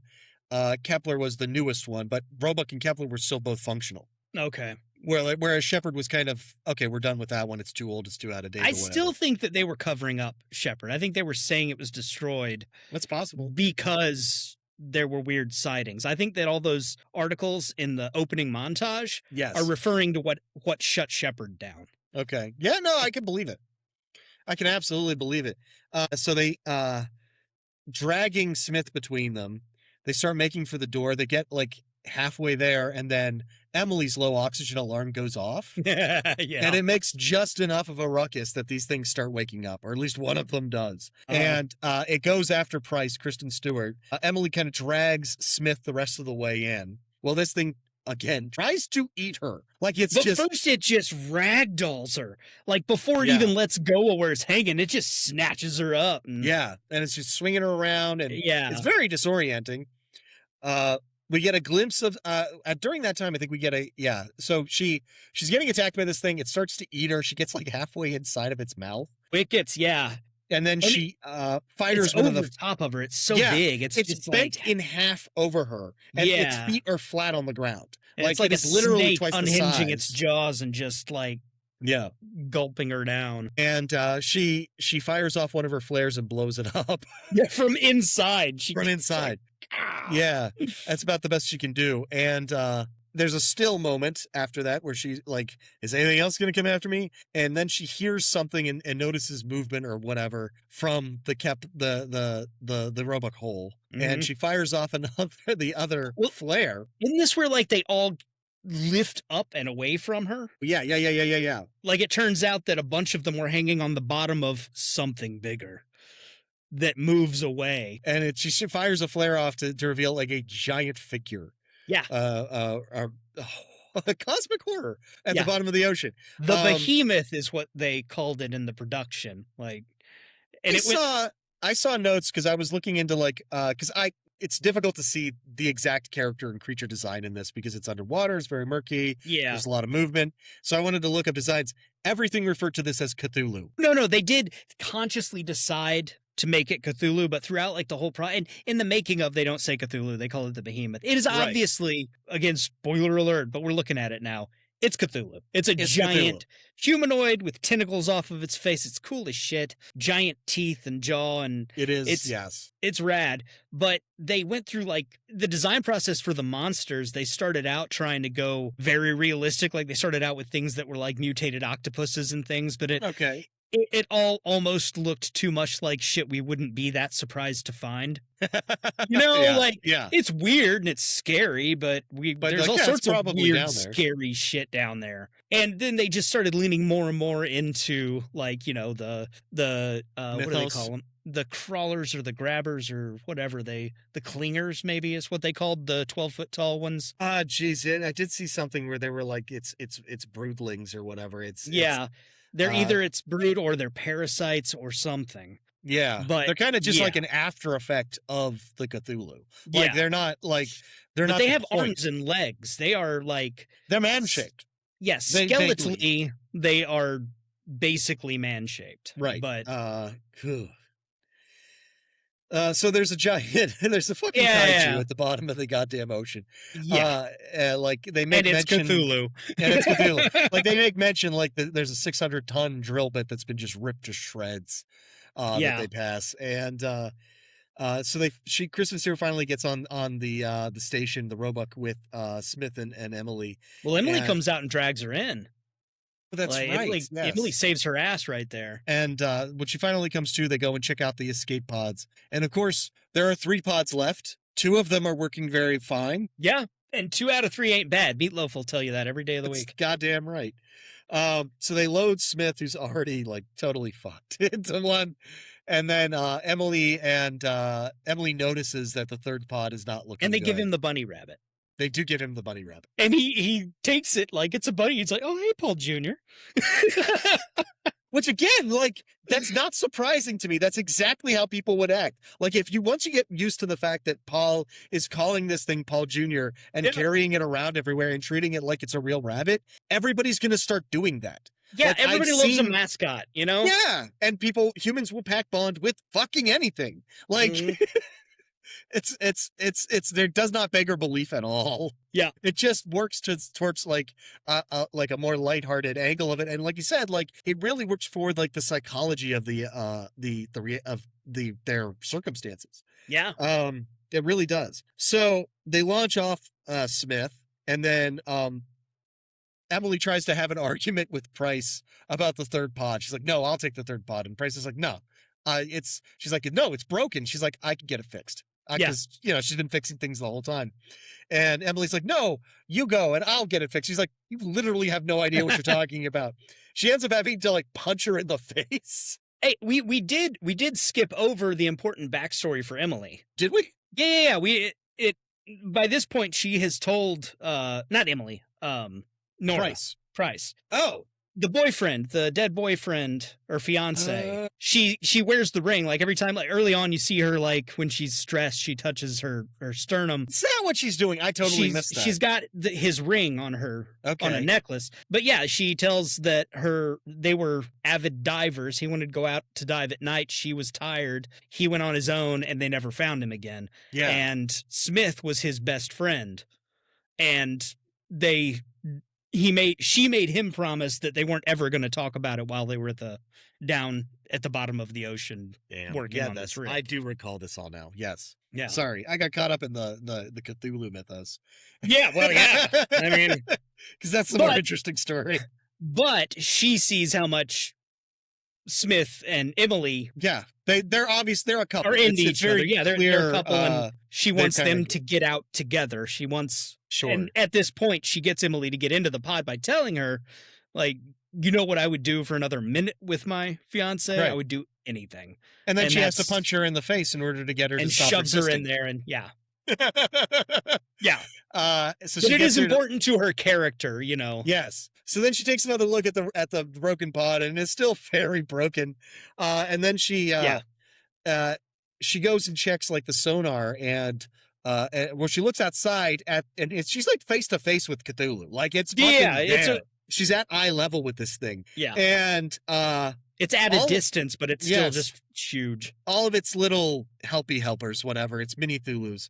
Kepler was the newest one, but Roebuck and Kepler were still both functional. Okay. Whereas Shepard was kind of, okay, we're done with that one. It's too old. It's too out of date. I still think that they were covering up Shepard. I think they were saying it was destroyed. That's possible. Because there were weird sightings. I think that all those articles in the opening montage are referring to what shut Shepard down. Okay. Yeah, no, I can believe it. I can absolutely believe it. So they, dragging Smith between them, they start making for the door. They get like halfway there, and then Emily's low oxygen alarm goes off. Yeah. And it makes just enough of a ruckus that these things start waking up, or at least one of them does. And it goes after Price, Kristen Stewart. Emily kind of drags Smith the rest of the way in. Well, this thing, again, tries to eat her. Like first it just ragdolls her. Like before it even lets go of where it's hanging, it just snatches her up. And... yeah. And it's just swinging her around, and it's very disorienting. We get a glimpse of during that time. I think we get so she's getting attacked by this thing. It starts to eat her. She gets like halfway inside of its mouth. It gets and then she fires one of the top of her. It's so big. It's just bent like... in half over her, and its feet are flat on the ground. And like it's literally twice the size. Unhinging its jaws and just like gulping her down. And she fires off one of her flares and blows it up. Yeah, from inside. From inside. Yeah, that's about the best she can do. And there's a still moment after that where she's like, is anything else going to come after me? And then she hears something and notices movement or whatever from the Roebuck hole. And she fires off the other flare. Isn't this where like they all lift up and away from her? Yeah. Like it turns out that a bunch of them were hanging on the bottom of something bigger that moves away. And she fires a flare off to reveal like a giant figure. Yeah. A cosmic horror at the bottom of the ocean. The behemoth is what they called it in the production. Like, and I saw notes because I was looking into like, it's difficult to see the exact character and creature design in this because it's underwater. It's very murky. Yeah. There's a lot of movement. So I wanted to look up designs. Everything referred to this as Cthulhu. No, they did consciously decide to make it Cthulhu, but throughout like the whole and in the making of, they don't say Cthulhu, they call it the behemoth. It is obviously, again, spoiler alert, but we're looking at it now. It's Cthulhu. It's giant humanoid with tentacles off of its face. It's cool as shit. Giant teeth and jaw, and it is. It's rad. But they went through like the design process for the monsters. They started out trying to go very realistic. Like they started out with things that were like mutated octopuses and things, but it all almost looked too much like shit we wouldn't be that surprised to find. It's weird and it's scary, but there's all sorts of weird, scary shit down there. And then they just started leaning more and more into like, the what do they call them? The crawlers or the grabbers or whatever the clingers maybe is what they called the 12-foot tall ones. Geez, I did see something where they were like it's broodlings or whatever. They're either it's brood or they're parasites or something. Yeah, but they're kind of just like an after effect of the Cthulhu. Like they're not like not. They have arms and legs. They are like they're man shaped. Yes, skeletally they are basically man shaped. Right, but so there's a giant, there's a fucking kaiju at the bottom of the goddamn ocean. Yeah, like they make mention Cthulhu, and it's Cthulhu. Like they make mention, like there's a 600-ton drill bit that's been just ripped to shreds. That they pass, and so Kristen Stewart finally gets on the station, the Roebuck with Smith and Emily. Well, Emily comes out and drags her in. That's Like, right. Emily, yes. Emily saves her ass right there. And when she finally comes to, they go and check out the escape pods. And of course, there are 3 pods left. 2 of them are working very fine. Yeah, and 2 out of 3 ain't bad. Meatloaf will tell you that every day of the That's week. goddamn right. So they load Smith, who's already like totally fucked, into one. And then Emily notices that the 3rd pod is not looking And they give good. him the bunny rabbit. They do give him the bunny rabbit. And he takes it like it's a bunny. He's like, oh, hey, Paul Jr. Which again, like, that's not surprising to me. That's exactly how people would act. Like, once you get used to the fact that Paul is calling this thing Paul Jr. and Yeah. carrying it around everywhere and treating it like it's a real rabbit, everybody's going to start doing that. Yeah, Like, everybody I've loves a seen- mascot, you know? Yeah. And humans will pack bond with fucking anything. Like, Mhm. it's there does not beggar belief at all. Yeah. It just works towards like a more lighthearted angle of it. And like you said, like it really works for like the psychology of their circumstances. Yeah. It really does. So they launch off Smith, and then Emily tries to have an argument with Price about the 3rd pod. She's like, no, I'll take the 3rd pod. And Price is like, no, she's like, no, it's broken. She's like, I can get it fixed. Yeah. Because, she's been fixing things the whole time. And Emily's like, no, you go and I'll get it fixed. She's like, you literally have no idea what you're talking about. She ends up having to like punch her in the face. Hey, we did skip over the important backstory for Emily. Did we? Yeah. By this point, she has told, not Emily, Nora. Price. Oh, The boyfriend, the dead boyfriend or fiance, she wears the ring. Like every time, like early on, you see her like when she's stressed, she touches her sternum. is that what she's doing? I totally missed that. She's got his ring on her on a necklace. But yeah, she tells that they were avid divers. He wanted to go out to dive at night. She was tired. He went on his own, and they never found him again. Yeah. And Smith was his best friend, and she made him promise that they weren't ever going to talk about it while they were down at the bottom of the ocean working on this rig. I do recall this all now. Yes. Yeah. Sorry, I got caught up in the Cthulhu mythos. Yeah, well, yeah. I mean, because that's the more interesting story. But she sees how much Smith and Emily Yeah, they're obvious. They're a couple. are into It's each other. very Yeah, they're clear, a couple, and she wants kinda- them to get out together. She wants, Sure. and at this point, she gets Emily to get into the pod by telling her, like, you know what I would do for another minute with my fiance? Right. I would do anything. and then and she has to that's- punch her in the face in order to get her And to stop shoves her in resisting. there, and yeah. So But she it gets is her to- important to her character, you know. Yes. So then she takes another look at the broken pod, and it's still very broken. And then she goes and checks like the sonar, and she looks outside she's like face to face with Cthulhu. Like it's fucking there. She's at eye level with this thing. Yeah. And It's at a all- distance, but it's still Yes. just huge. all of its little helpers, whatever, it's mini Thulus,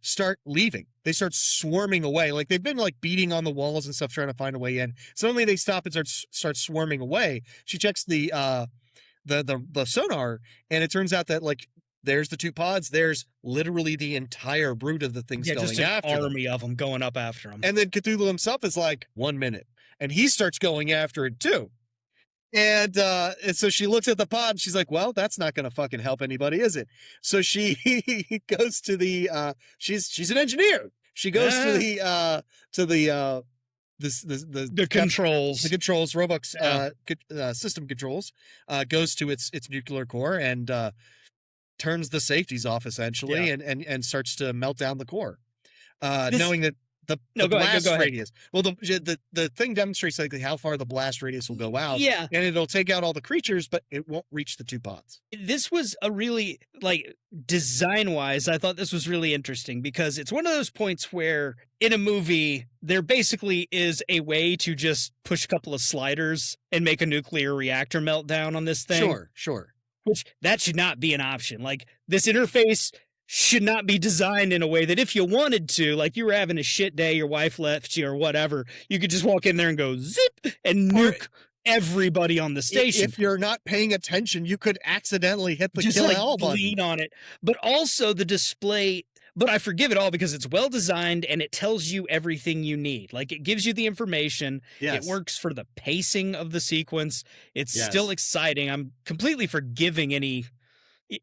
start leaving. They start swarming away. Like they've been like beating on the walls and stuff, trying to find a way in. Suddenly they stop and start swarming away. She checks the sonar, and it turns out that like there's the 2 pods. There's literally the entire brood of the things Yeah, going just an after them. army of them going up after him. And then Cthulhu himself is like, 1 minute. And he starts going after it too. And so she looks at the pod and she's like, well, that's not going to fucking help anybody, is it? So she goes to the, she's an engineer. She goes to the controls. the controls, Robux, system controls, goes to its nuclear core and turns the safeties off essentially, and starts to melt down the core, knowing that the blast radius. Well, the thing demonstrates like how far the blast radius will go out. Yeah. And it'll take out all the creatures, but it won't reach the 2 pods. This was a really, like, design-wise, I thought this was really interesting because it's one of those points where in a movie, there basically is a way to just push a couple of sliders and make a nuclear reactor melt down on this thing. Sure. Which, that should not be an option. Like, this interface should not be designed in a way that if you wanted to, like you were having a shit day, your wife left you or whatever, you could just walk in there and go zip and nuke everybody on the station. If you're not paying attention, you could accidentally hit the just kill like all button. bleed on it. But also the display, but I forgive it all because it's well designed and it tells you everything you need. Like, it gives you the information. Yes. It works for the pacing of the sequence. It's Yes. still exciting. I'm completely forgiving any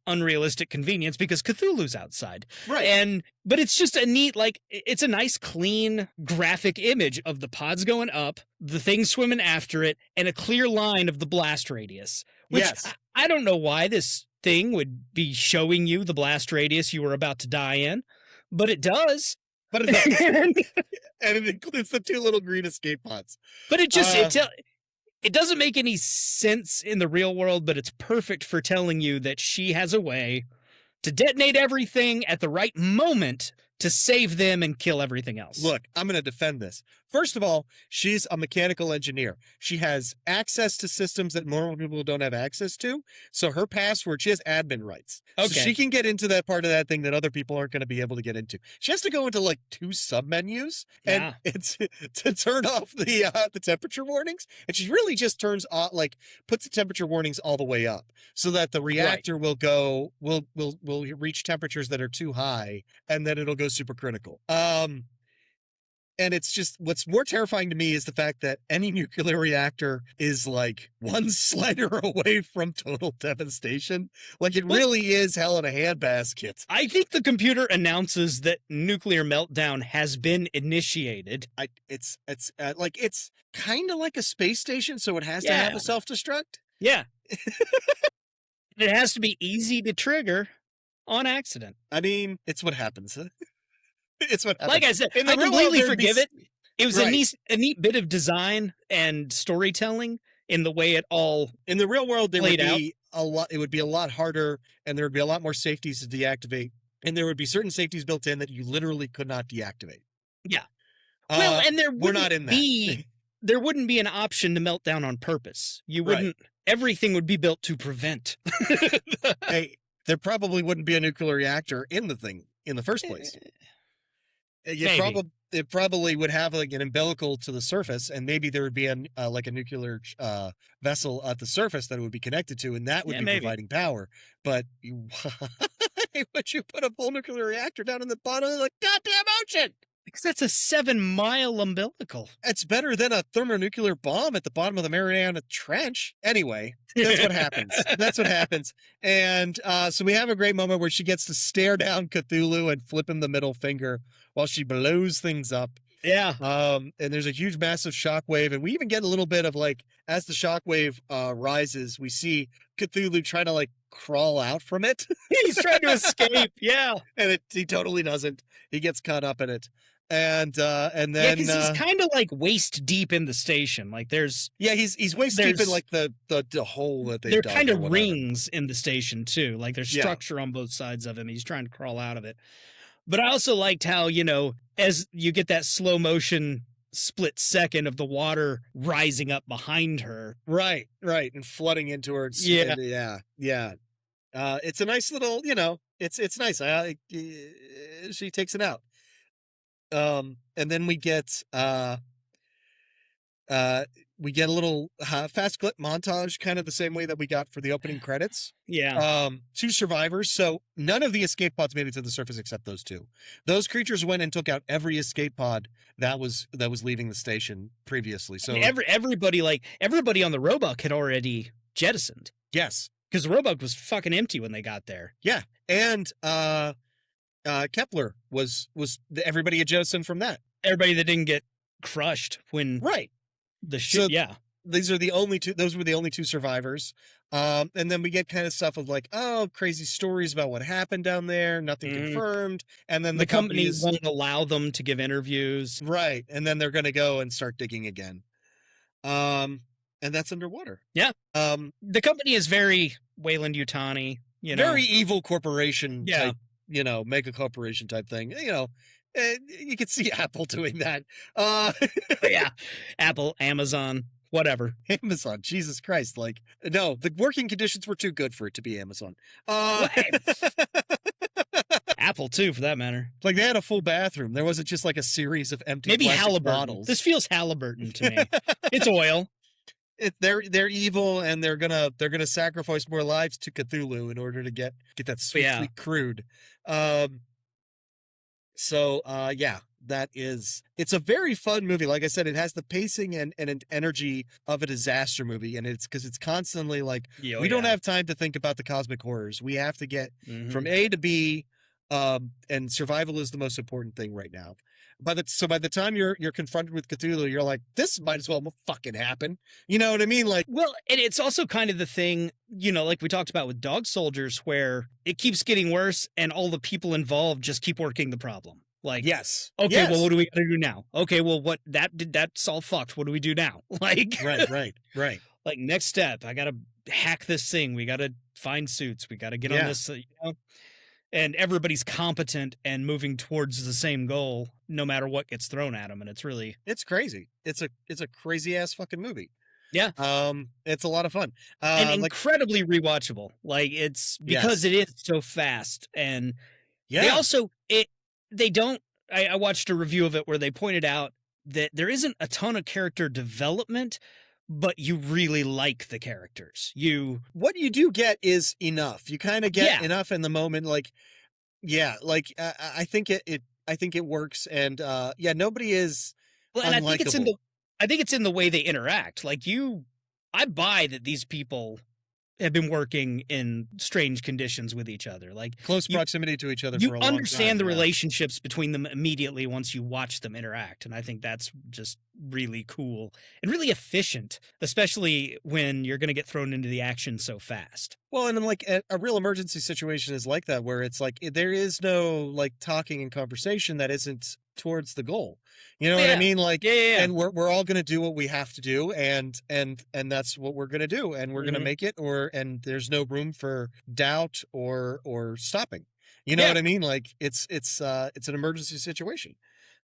unrealistic convenience because Cthulhu's outside. Right. But it's just a neat, like, it's a nice, clean graphic image of the pods going up, the thing swimming after it, and a clear line of the blast radius. Which Yes. I don't know why this thing would be showing you the blast radius you were about to die in, but it does. But it does. And it includes the 2 little green escape pods. But it just it doesn't make any sense in the real world, but it's perfect for telling you that she has a way to detonate everything at the right moment to save them and kill everything else. Look, I'm going to defend this. First of all, she's a mechanical engineer. She has access to systems that normal people don't have access to. So her password, she has admin rights. Okay. So she can get into that part of that thing that other people aren't going to be able to get into. She has to go into like 2 submenus and it's to turn off the temperature warnings. And she really just turns off, like, puts the temperature warnings all the way up so that the reactor will reach temperatures that are too high, and then it'll go supercritical. And it's just, what's more terrifying to me is the fact that any nuclear reactor is like 1 slider away from total devastation. Like, it really is hell in a handbasket. I think the computer announces that nuclear meltdown has been initiated. It's kind of like a space station, so it has to have a self-destruct. Yeah. It has to be easy to trigger on accident. I mean, it's what happens. It's what happens. Like I said, In the I real completely world, forgive it. It was Right. a neat bit of design and storytelling in the way it all. In the real world, there would played out. be a lot. It would be a lot harder, and there would be a lot more safeties to deactivate, and there would be certain safeties built in that you literally could not deactivate. Yeah. Well, and there we're not in that. There wouldn't be an option to melt down on purpose. You Right. wouldn't. Everything would be built to prevent. Hey, there probably wouldn't be a nuclear reactor in the thing in the first place. It probably would have like an umbilical to the surface, and maybe there would be like a nuclear vessel at the surface that it would be connected to, and that would be providing power. But why would you put a whole nuclear reactor down in the bottom of the goddamn ocean? Because that's a 7-mile umbilical. It's better than a thermonuclear bomb at the bottom of the Mariana Trench. Anyway, that's what happens. That's what happens. And so we have a great moment where she gets to stare down Cthulhu and flip him the middle finger while she blows things up. Yeah. And there's a huge, massive shockwave. And we even get a little bit of like, as the shockwave rises, we see Cthulhu trying to like crawl out from it. He's trying to escape. Yeah. And he totally doesn't. He gets caught up in it. And then because he's kind of like waist deep in the station. Like he's waist deep in like the hole that they there dug kind or of whatever. rings in the station too. Like there's structure on both sides of him. He's trying to crawl out of it. But I also liked how, as you get that slow motion split second of the water rising up behind her. Right, and flooding into her. Yeah. It's a nice little, it's nice. She takes it out. And then we get a little fast clip montage, kind of the same way that we got for the opening credits. Yeah. 2 survivors. So none of the escape pods made it to the surface except those 2. Those creatures went and took out every escape pod that was leaving the station previously. So everybody on the Roebuck had already jettisoned. Yes. Because the Roebuck was fucking empty when they got there. Yeah. And Kepler was everybody had jettisoned from that. Everybody that didn't get crushed when the shit. So these are the only 2. Those were the only 2 survivors. And then we get kind of stuff of like, crazy stories about what happened down there, nothing confirmed. And then the company won't allow them to give interviews. Right. And then they're going to go and start digging again. And that's underwater. Yeah. The company is very Weyland-Yutani, very evil corporation type, mega corporation type thing. You could see Apple doing that. Yeah. Apple, Amazon, whatever. Amazon, Jesus Christ. Like, no, the working conditions were too good for it to be Amazon. Apple, too, for that matter. Like, they had a full bathroom. There wasn't just like a series of empty maybe plastic Halliburton. bottles. This feels Halliburton to me. It's oil. They're evil, and they're gonna sacrifice more lives to Cthulhu in order to get that sweet crude. So yeah, it's a very fun movie. Like I said, it has the pacing and energy of a disaster movie, and it's because it's constantly like Yeah, we don't have time to think about the cosmic horrors. We have to get from A to B, and survival is the most important thing right now. By the time you're confronted with Cthulhu, you're like, this might as well fucking happen. You know what I mean? Like, Well, and it's also kind of the thing, like we talked about with Dog Soldiers, where it keeps getting worse and all the people involved just keep working the problem. Like, yes. okay, Yes. well, what do we got to do now? Okay, well, that's all fucked. What do we do now? Like, Right. like next step, I got to hack this thing. We got to find suits. We got to get on Yeah. this, and everybody's competent and moving towards the same goal, no matter what gets thrown at them. And It's crazy. It's a crazy ass fucking movie. Yeah. It's a lot of fun. And Like, incredibly rewatchable. Like, it's because Yes. it is so fast. And yeah. they also, they don't, I watched a review of it where they pointed out that there isn't a ton of character development, but you really like the characters. What you do get is enough. You kind of get Yeah. enough in the moment. Like, yeah, like I think I think it works. And yeah, nobody is Well, and I think unlikable. it's in the way they interact. Like I buy that these people have been working in strange conditions with each other. Like Close you- proximity to each other you for a long time. understand the yeah. relationships between them immediately once you watch them interact. And I think that's just really cool and really efficient, especially when you're going to get thrown into the action so fast. Well, and then like a real emergency situation is like that, where it's like there is no like talking and conversation that isn't towards the goal. You know what I Yeah. mean? Like, Yeah. and we're all going to do what we have to do, and that's what we're going to do, and we're going to Mhm. make it. And there's no room for doubt or stopping. You know Yeah. what I mean? Like it's an emergency situation.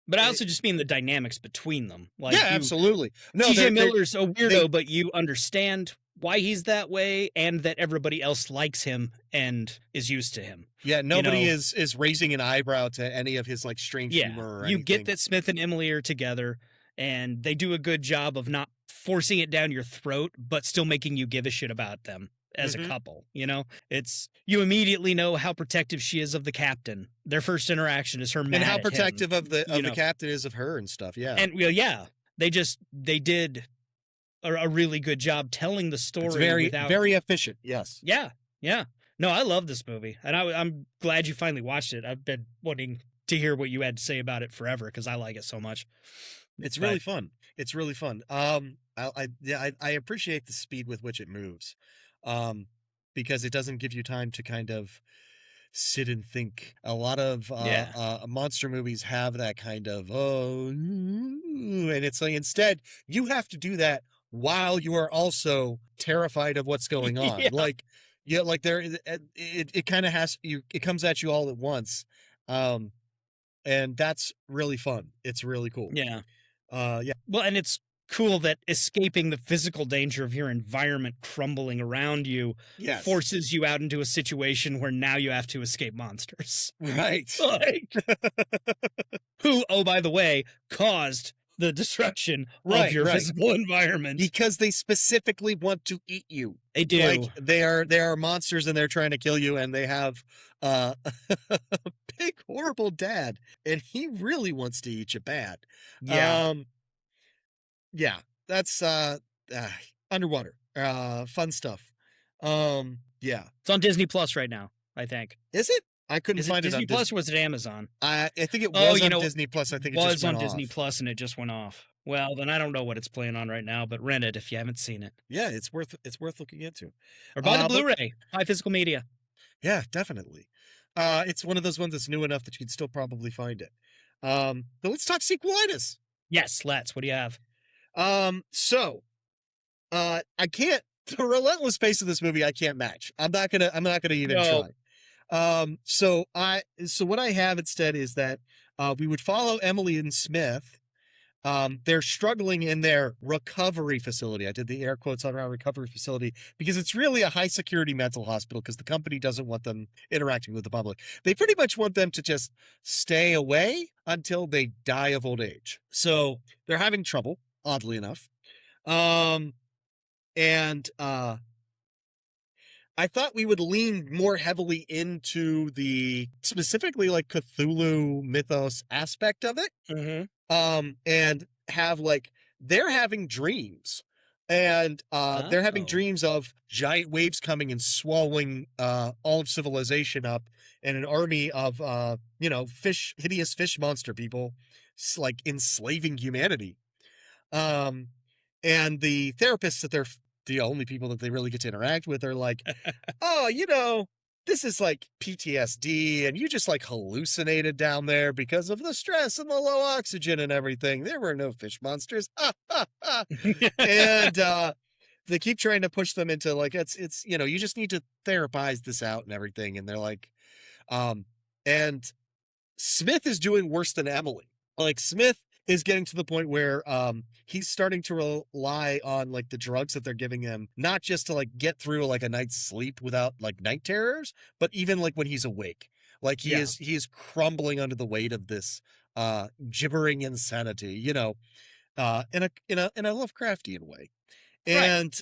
But I also just mean the dynamics between them. Like yeah, absolutely. No, TJ they're- Miller's a weirdo, they- but you understand why he's that way and that everybody else likes him and is used to him. yeah, nobody know- is raising an eyebrow to any of his like strange Yeah. humor. Or You get anything. that Smith and Emily are together and they do a good job of not forcing it down your throat, but still making you give a shit about them as Mhm. a couple. It's you immediately know how protective she is of the captain. Their first interaction is her mad and how at him, protective of the you know. captain is of her and stuff. Yeah, And yeah, they did a really good job telling the story. it's very without, very efficient. Yes. Yeah. No, I love this movie, and I'm glad you finally watched it. I've been wanting to hear what you had to say about it forever because I like it so much. It's But- really fun. It's really fun. I appreciate the speed with which it moves, because it doesn't give you time to kind of sit and think. A lot of monster movies have that kind of and it's like instead you have to do that while you are also terrified of what's going on. Yeah. Like there it kind of it comes at you all at once, and that's really fun. It's really cool. Yeah. Yeah. Well, and it's cool that escaping the physical danger of your environment crumbling around you Yes. forces you out into a situation where now you have to escape monsters. Right. Like, who, oh, by the way, caused the destruction Right, of your right. physical environment. Because they specifically want to eat you. They do. Like they are monsters and they're trying to kill you, and they have a big horrible dad, and he really wants to eat you bad. Yeah. Yeah, that's underwater. Fun stuff. Yeah. It's on Disney Plus right now, I think. Is it? I couldn't Is it find Disney it on Plus Disney. or was it Amazon? I think it Oh, was you on know, Disney Plus. I think it was just on went Disney off. Plus and it just went off. Well, then I don't know what it's playing on right now, but rent it if you haven't seen it. Yeah, it's worth looking into. Or buy the But- Blu-ray, High Physical Media. Yeah, definitely. It's one of those ones that's new enough that you can still probably find it. But let's talk sequelitis. Yes, let's. What do you have? So, I can't, the relentless pace of this movie, I can't match. I'm not gonna even No. try. So what I have instead is that, we would follow Emily and Smith. They're struggling in their recovery facility. I did the air quotes on our recovery facility because it's really a high security mental hospital because the company doesn't want them interacting with the public. They pretty much want them to just stay away until they die of old age. So they're having trouble, oddly enough. And I thought we would lean more heavily into the specifically like Cthulhu mythos aspect of it. And have like they're having dreams. And they're having dreams of giant waves coming and swallowing all of civilization up, and an army of hideous fish monster people like enslaving humanity. And the therapists that they're the only people that they really get to interact with are like, oh, this is like PTSD, and you just like hallucinated down there because of the stress and the low oxygen and everything. There were no fish monsters. And they keep trying to push them into like, it's you just need to therapize this out and everything. And they're like, and Smith is doing worse than Emily. Like Smith is getting to the point where he's starting to rely on like the drugs that they're giving him, not just to like get through like a night's sleep without like night terrors, but even like when he's awake. Like he is crumbling under the weight of this gibbering insanity, in a Lovecraftian way. And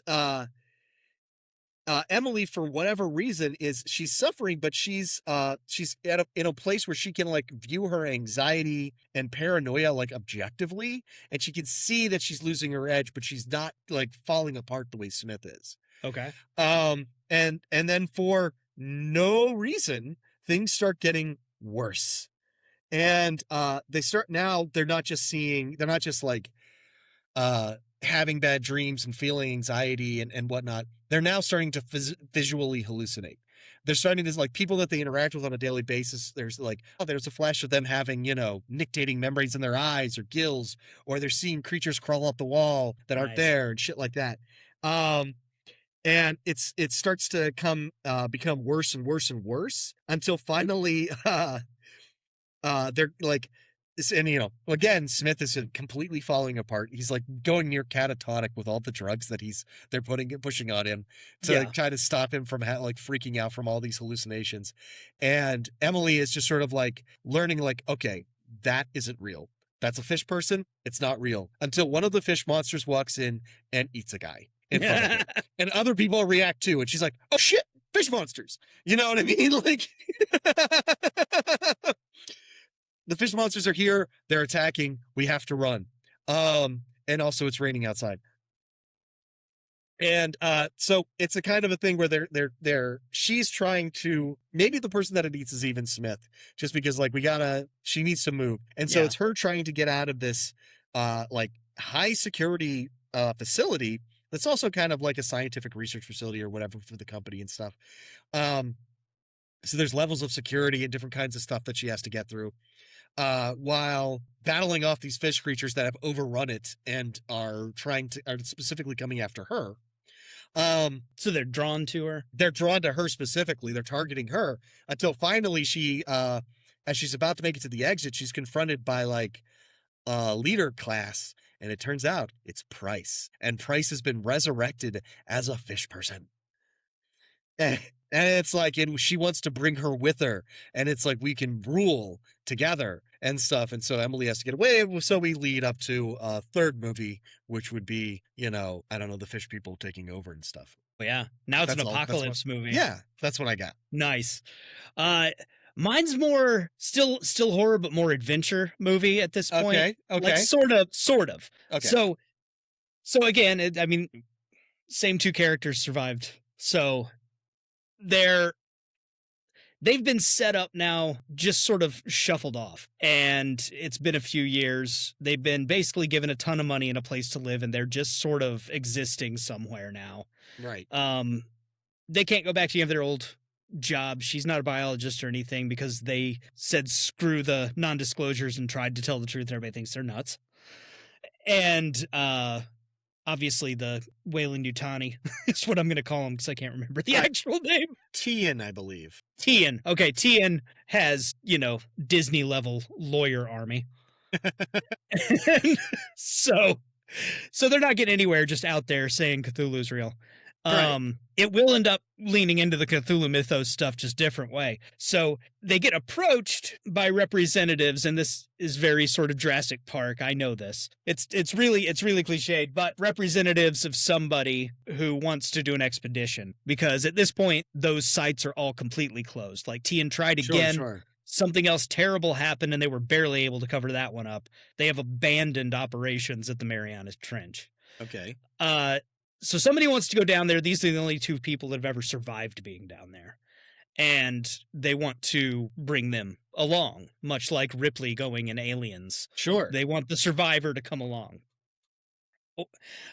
Emily, for whatever reason, she's suffering, but she's in a place where she can like view her anxiety and paranoia like objectively, and she can see that she's losing her edge, but she's not like falling apart the way Smith is. Okay. And then for no reason, things start getting worse. And they're not just like having bad dreams and feeling anxiety and whatnot. They're now starting to visually hallucinate. They're starting to like people that they interact with on a daily basis. There's like, there's a flash of them having, nictating membranes in their eyes or gills, or they're seeing creatures crawl up the wall that aren't there and shit like that. And it starts to become worse and worse and worse until finally, they're like, and again, Smith is completely falling apart. He's like going near catatonic with all the drugs that they're pushing on him to like, try to stop him from like freaking out from all these hallucinations. And Emily is just sort of like learning like, okay, that isn't real. That's a fish person. It's not real, until one of the fish monsters walks in and eats a guy in front of her. And other people react too. And she's like, oh shit, fish monsters. You know what I mean? Like, the fish monsters are here. They're attacking. We have to run. And also it's raining outside. And so it's a kind of a thing where she's trying to, maybe the person that it eats is even Smith, just because like she needs to move. And so it's her trying to get out of this like high security facility that's also kind of like a scientific research facility or whatever for the company and stuff. So there's levels of security and different kinds of stuff that she has to get through. While battling off these fish creatures that have overrun it and are specifically coming after her. So they're drawn to her? They're drawn to her specifically. They're targeting her until finally she, as she's about to make it to the exit, she's confronted by like a leader class. And it turns out it's Price. And Price has been resurrected as a fish person. And it's like, and she wants to bring her with her. And it's like, we can rule together and stuff. And so Emily has to get away. So we lead up to a third movie, which would be, I don't know, the fish people taking over and stuff. Yeah. Now it's an apocalypse movie. Yeah. That's what I got. Nice. Mine's more still horror, but more adventure movie at this point. Okay. Like sort of. Okay. So again, same two characters survived. So they've been set up now, just sort of shuffled off, and it's been a few years. They've been basically given a ton of money and a place to live, and they're just sort of existing somewhere now. Right. They can't go back to any of their old jobs. She's not a biologist or anything because they said screw the non-disclosures and tried to tell the truth. Everybody thinks they're nuts. And obviously the Weyland-Yutani is what I'm going to call him because I can't remember the actual name. Tian, I believe. Tian. Okay, Tian has, Disney-level lawyer army. so they're not getting anywhere just out there saying Cthulhu's real. Right. It will end up leaning into the Cthulhu mythos stuff, just different way. So they get approached by representatives, and this is very sort of Jurassic Park. I know this. It's really cliched, but representatives of somebody who wants to do an expedition, because at this point those sites are all completely closed. Like Tian tried again. Sure. Something else terrible happened, and they were barely able to cover that one up. They have abandoned operations at the Mariana Trench. Okay. So somebody wants to go down there. These are the only 2 people that have ever survived being down there. And they want to bring them along, much like Ripley going in Aliens. Sure. They want the survivor to come along.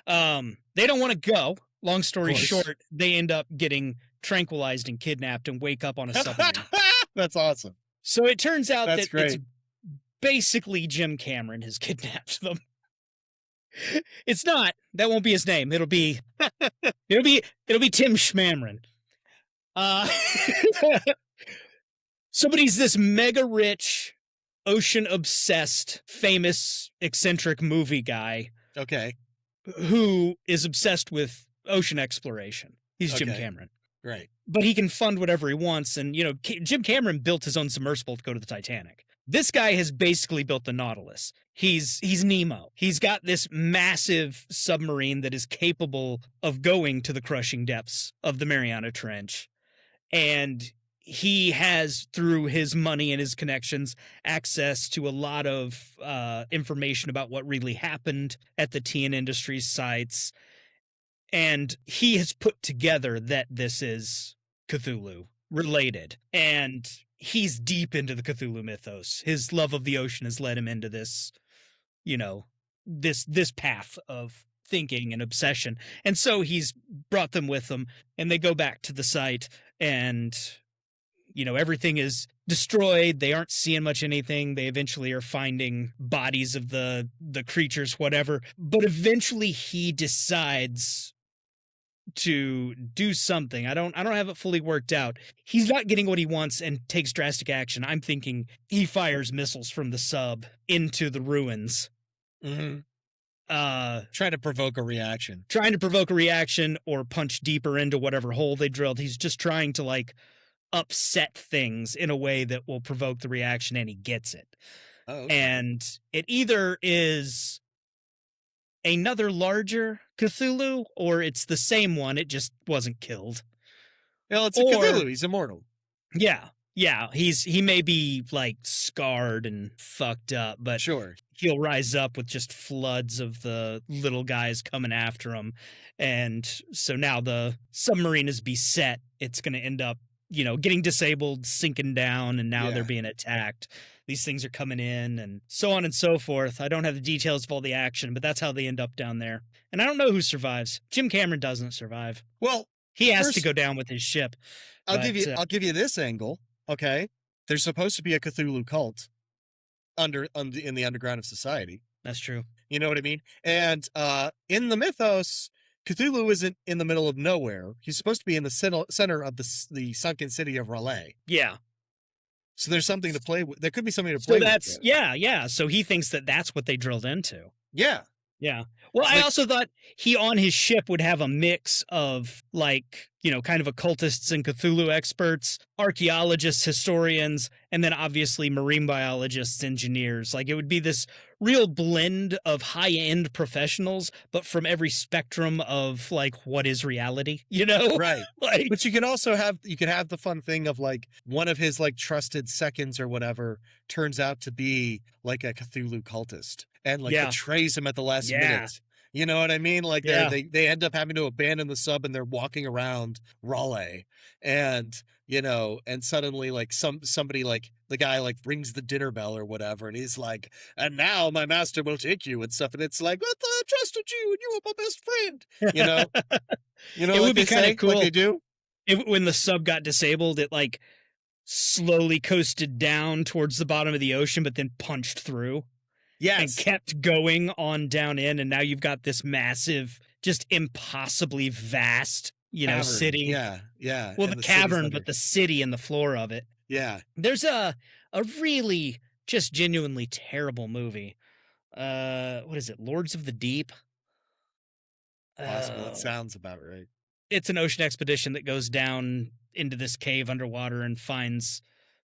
They don't want to go. Long story short, they end up getting tranquilized and kidnapped and wake up on a submarine. That's awesome. So it turns out That's that great. it's basically Jim Cameron has kidnapped them. It's not. That won't be his name. It'll be Tim Schmamron. Somebody's this mega rich, ocean obsessed, famous, eccentric movie guy. Okay. Who is obsessed with ocean exploration. He's Jim Okay. Cameron. Right. But he can fund whatever he wants. And, Jim Cameron built his own submersible to go to the Titanic. This guy has basically built the Nautilus. He's Nemo. He's got this massive submarine that is capable of going to the crushing depths of the Mariana Trench. And he has, through his money and his connections, access to a lot of information about what really happened at the Tian Industries sites. And he has put together that this is Cthulhu related. And he's deep into the Cthulhu mythos. His love of the ocean has led him into this, this path of thinking and obsession. And so he's brought them with him, and they go back to the site, and everything is destroyed. They aren't seeing much anything. They eventually are finding bodies of the creatures, whatever. But eventually he decides to do something. I don't have it fully worked out. He's not getting what he wants and takes drastic action. I'm thinking he fires missiles from the sub into the ruins. Mm-hmm. Trying to provoke a reaction. Or punch deeper into whatever hole they drilled. He's just trying to upset things in a way that will provoke the reaction, and he gets it. Oh, okay. And it either is another larger Cthulhu, or it's the same one, it just wasn't killed. Well, it's a Cthulhu. He's immortal. Yeah. He may be scarred and fucked up, but sure, he'll rise up with just floods of the little guys coming after him. And so now the submarine is beset. It's going to end up, getting disabled, sinking down, and now they're being attacked. These things are coming in, and so on and so forth. I don't have the details of all the action, but that's how they end up down there. And I don't know who survives. Jim Cameron doesn't survive. Well, he has to go down with his ship. I'll give you this angle. Okay, there's supposed to be a Cthulhu cult in the underground of society. That's true. You know what I mean? And in the mythos, Cthulhu isn't in the middle of nowhere. He's supposed to be in the center of the sunken city of Raleigh. Yeah. So there's something to play with. There could be something to play with. Yeah. So he thinks that that's what they drilled into. Yeah. Yeah. Well, I also thought he on his ship would have a mix of kind of occultists and Cthulhu experts, archaeologists, historians, and then obviously marine biologists, engineers. It would be this real blend of high-end professionals, but from every spectrum of what is reality, Right. But you can also have the fun thing of one of his trusted seconds or whatever turns out to be a Cthulhu cultist and betrays him at the last minute. You know what I mean? They end up having to abandon the sub, and they're walking around Raleigh, and and suddenly somebody the guy rings the dinner bell or whatever, and he's like, and now my master will take you and stuff, and it's like, what, I trusted you and you were my best friend. It would be kind of cool. They do when the sub got disabled. It slowly coasted down towards the bottom of the ocean, but then punched through. Yes. And kept going on down in, and now you've got this massive, just impossibly vast, cavern. City. Yeah. Well, the cavern, but the city and the floor of it. Yeah. There's a really just genuinely terrible movie. What is it? Lords of the Deep? Possible. It sounds about right. it's an ocean expedition that goes down into this cave underwater and finds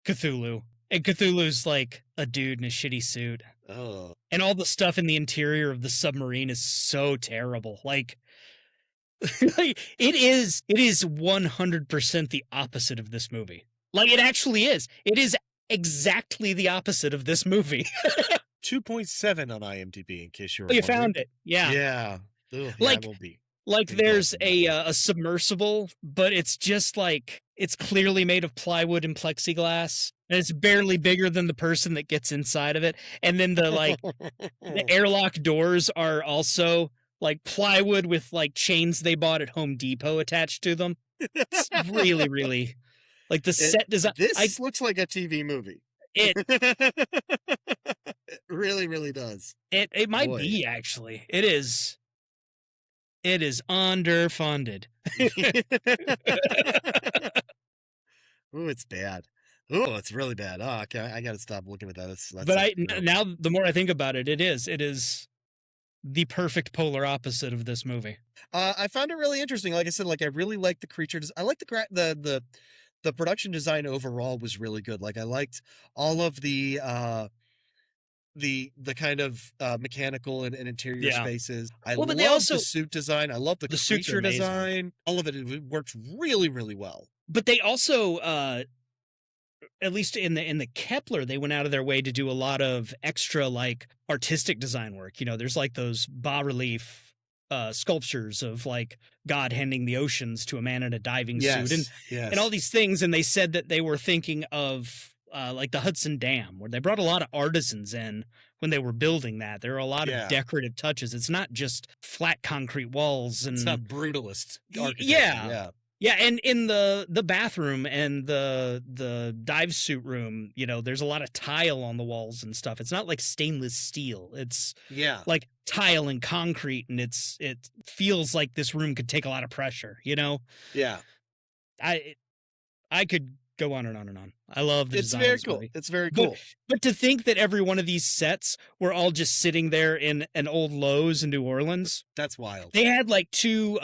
Cthulhu. And Cthulhu's like a dude in a shitty suit. Oh. And all the stuff in the interior of the submarine is so terrible. Like, like it is 100% the opposite of this movie. Like, it actually is. It is exactly the opposite of this movie. 2.7 on IMDb, in case you were You wondering. found it. Yeah. Yeah. Ugh, Like- it will be. Like Big there's love. a submersible, but it's just like, it's clearly made of plywood and plexiglass. And it's barely bigger than the person that gets inside of it. And then the like the airlock doors are also like plywood with like chains they bought at Home Depot attached to them. It's really, really like the set design. This looks like a TV movie. It It really, really does. it might Boy. be actually. It is underfunded. Ooh, it's bad. Ooh, it's really bad. Oh, okay. I got to stop looking at that. That's But no. now the more I think about it, it is the perfect polar opposite of this movie. I found it really interesting. Like I said, like I really liked the creatures. I like the production design overall was really good. Like I liked all of the kind of mechanical and interior Yeah. spaces. I Well, but love they also- the suit design. I love the suits are creature amazing. design. All of it worked really, really well. But they also at least in the Kepler, they went out of their way to do a lot of extra like artistic design work. You know, there's like those bas relief sculptures of like God handing the oceans to a man in a diving suit and all these things. And they said that they were thinking of like the Hudson Dam, where they brought a lot of artisans in when they were building that. There are a lot Yeah. of decorative touches. It's not just flat concrete walls and It's not brutalist. Y- architecture, yeah. Yeah, and in the bathroom and the dive suit room, you know, there's a lot of tile on the walls and stuff. It's not like stainless steel. It's yeah. like tile and concrete, and it feels like this room could take a lot of pressure, you know? Yeah. I could go on and on and on. I love the It's design very of this cool. movie. It's very But- cool. But to think that every one of these sets were all just sitting there in an old Lowe's in New Orleans. That's wild. They had like two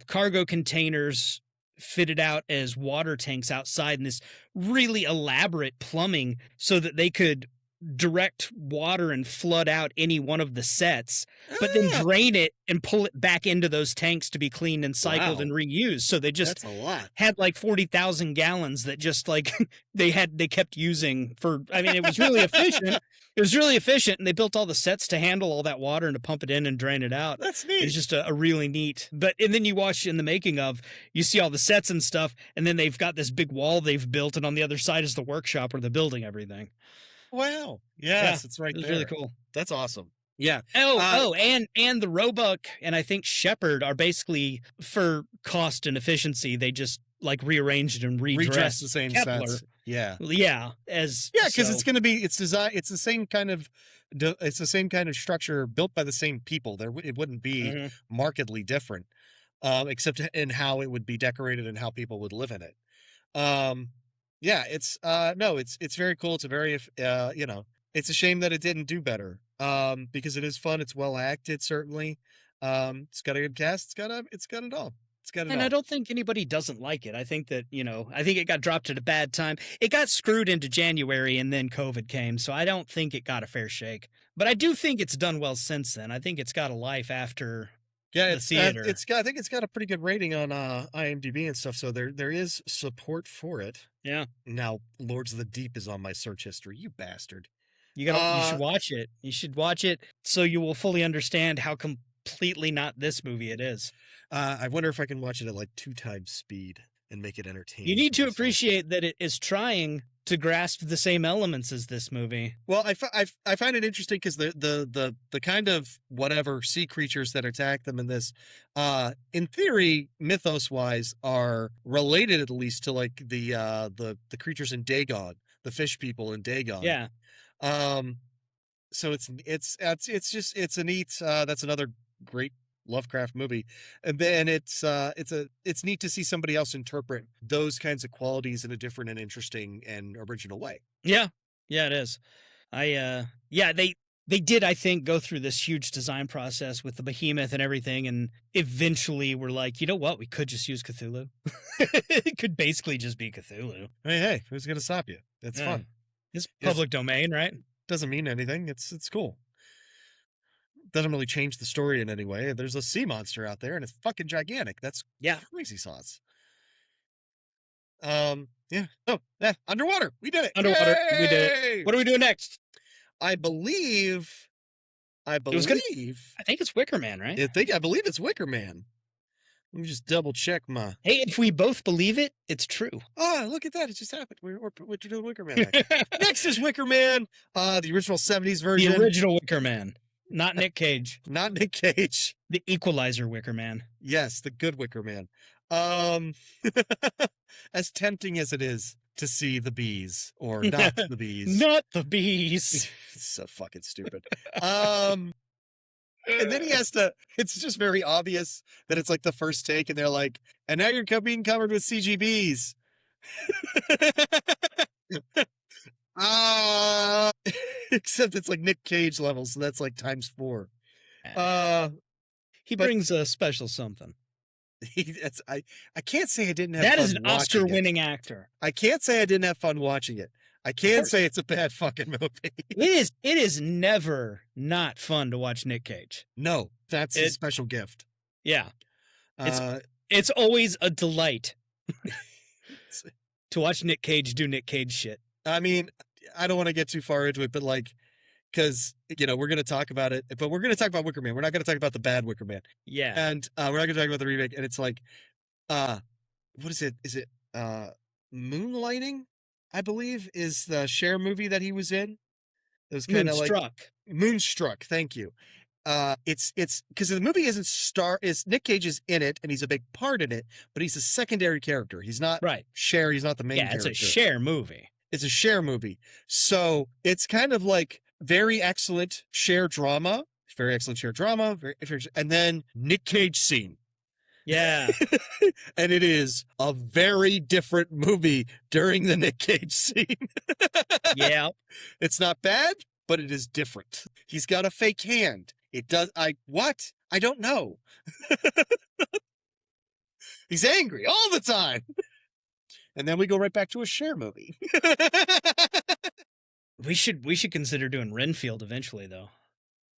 cargo containers fitted out as water tanks outside, and this really elaborate plumbing so that they could direct water and flood out any one of the sets, but then Ah, drain it and pull it back into those tanks to be cleaned and cycled Wow. and reused. So they just that's a lot. had like 40,000 gallons that just like they kept using for, I mean, it was really efficient. It was really efficient, and they built all the sets to handle all that water and to pump it in and drain it out. That's neat. It's just a really neat, and then you watch in the making of, you see all the sets and stuff, and then they've got this big wall they've built, and on the other side is the workshop where they're building everything. Wow. Yes, it's right It was there. really cool. That's awesome. Yeah. And the Roebuck and I think Shepard are basically, for cost and efficiency, they just like rearranged and redressed Redress the same Kepler. sets. Yeah. Yeah, Because so- it's going to be, it's design. It's the same kind of, it's the same kind of structure built by the same people. It wouldn't be Mhm. markedly different, except in how it would be decorated and how people would live in it. Yeah, it's it's very cool. It's a very it's a shame that it didn't do better. Because it is fun. It's well acted, certainly. It's got a good cast. It's got it all. It's got it And all. I don't think anybody doesn't like it. I think that, I think it got dropped at a bad time. It got screwed into January and then COVID came, so I don't think it got a fair shake. But I do think it's done well since then. I think it's got a life after. Yeah, the it's theater. I think it's got a pretty good rating on IMDb and stuff. So there is support for it. Yeah. Now, Lords of the Deep is on my search history. You bastard. You should watch it. You should watch it so you will fully understand how completely not this movie it is. I wonder if I can watch it at like 2 times speed and make it entertaining. You need for to myself. appreciate that it is trying to grasp the same elements as this movie. Well, I find it interesting because the kind of whatever sea creatures that attack them in this, in theory, mythos wise, are related at least to like the creatures in Dagon, the fish people in Dagon. Yeah. So it's a neat. That's another great Lovecraft movie, and then it's neat to see somebody else interpret those kinds of qualities in a different and interesting and original way. Yeah. Yeah, it is. They They did, I think, go through this huge design process with the behemoth and everything, and eventually were like, you know what? We could just use Cthulhu. It could basically just be Cthulhu. Hey, who's gonna stop you? It's fun. It's public domain, right? Doesn't mean anything. It's cool. Doesn't really change the story in any way. There's a sea monster out there, and it's fucking gigantic. That's crazy sauce. Yeah. Oh, yeah. Underwater. We did it. Underwater. Yay! We did it. What are we doing next? I believe. I think it's Wicker Man, right? I believe it's Wicker Man. Let me just double check my. Hey, if we both believe it, it's true. Oh, look at that! It just happened. We're doing Wicker Man. Next is Wicker Man, the original '70s version. The original Wicker Man, not Nick Cage. Not Nick Cage. The Equalizer Wicker Man. Yes, the good Wicker Man. As tempting as it is to see the bees or not the bees. Not the bees. It's so fucking stupid. And then he has to, it's just very obvious that it's like the first take and they're like, and now you're being covered with CGBs. Except it's like Nick Cage level, so that's like ×4. He brings a special something. I can't say I didn't have that fun is an watching Oscar-winning actor. I can't say I didn't have fun watching it. I can't say it's a bad fucking movie. It is never not fun to watch Nick Cage. No, that's his special gift. Yeah. It's always a delight to watch Nick Cage do Nick Cage shit. I mean, I don't want to get too far into it, but like, because, we're going to talk about it, but we're going to talk about Wicker Man. We're not going to talk about the bad Wicker Man. Yeah. And we're not going to talk about the remake. And it's like, what is it? Is it Moonlighting, I believe, is the Cher movie that he was in? It was kind of like Moonstruck. Thank you. It's because the movie is Nick Cage is in it and he's a big part in it, but he's a secondary character. He's not Cher. He's not the main character. It's a Cher movie. It's a Cher movie. So it's kind of like very excellent Cher drama, and then Nick Cage scene. Yeah. And it is a very different movie during the Nick Cage scene. Yeah. It's not bad, but it is different. He's got a fake hand. I don't know. He's angry all the time. And then we go right back to a Cher movie. We should consider doing Renfield eventually, though.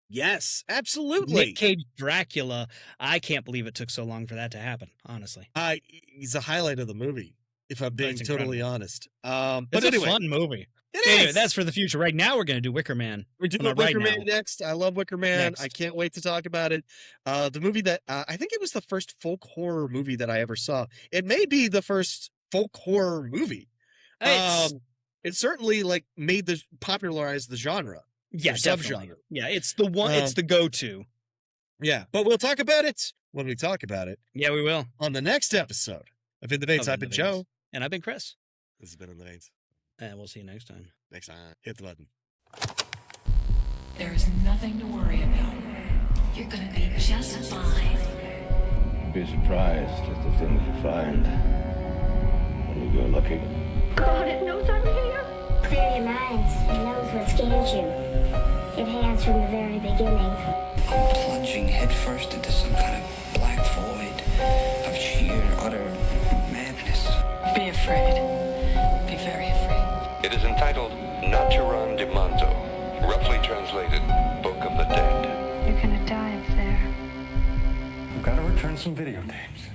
Yes, absolutely. Nick Cage Dracula. I can't believe it took so long for that to happen, honestly. He's a highlight of the movie, if I'm being totally honest. But it's anyway, a fun movie. Anyway, that's for the future. Right now, we're going to do Wicker Man. We're doing Wicker Man next. I love Wicker Man. I can't wait to talk about it. The movie that I think it was the first folk horror movie that I ever saw. It may be the first folk horror movie. It certainly popularized the genre. Yeah, subgenre. Yeah, it's the one. It's the go-to. Yeah, but we'll talk about it when we talk about it. Yeah, we will on the next episode of In the Veins. I've been Joe, and I've been Chris. This has been In the Veins, and we'll see you next time. Hit the button. There is nothing to worry about. You're gonna be just fine. You'd be surprised at the things you find when you go looking. God, it knows I'm here. Clear your minds. It knows what scares you. It has from the very beginning. I'm plunging headfirst into some kind of black void of sheer, utter madness. Be afraid. Be very afraid. It is entitled Naturan de Manto, roughly translated Book of the Dead. You're gonna die up there. We've got to return some videotapes.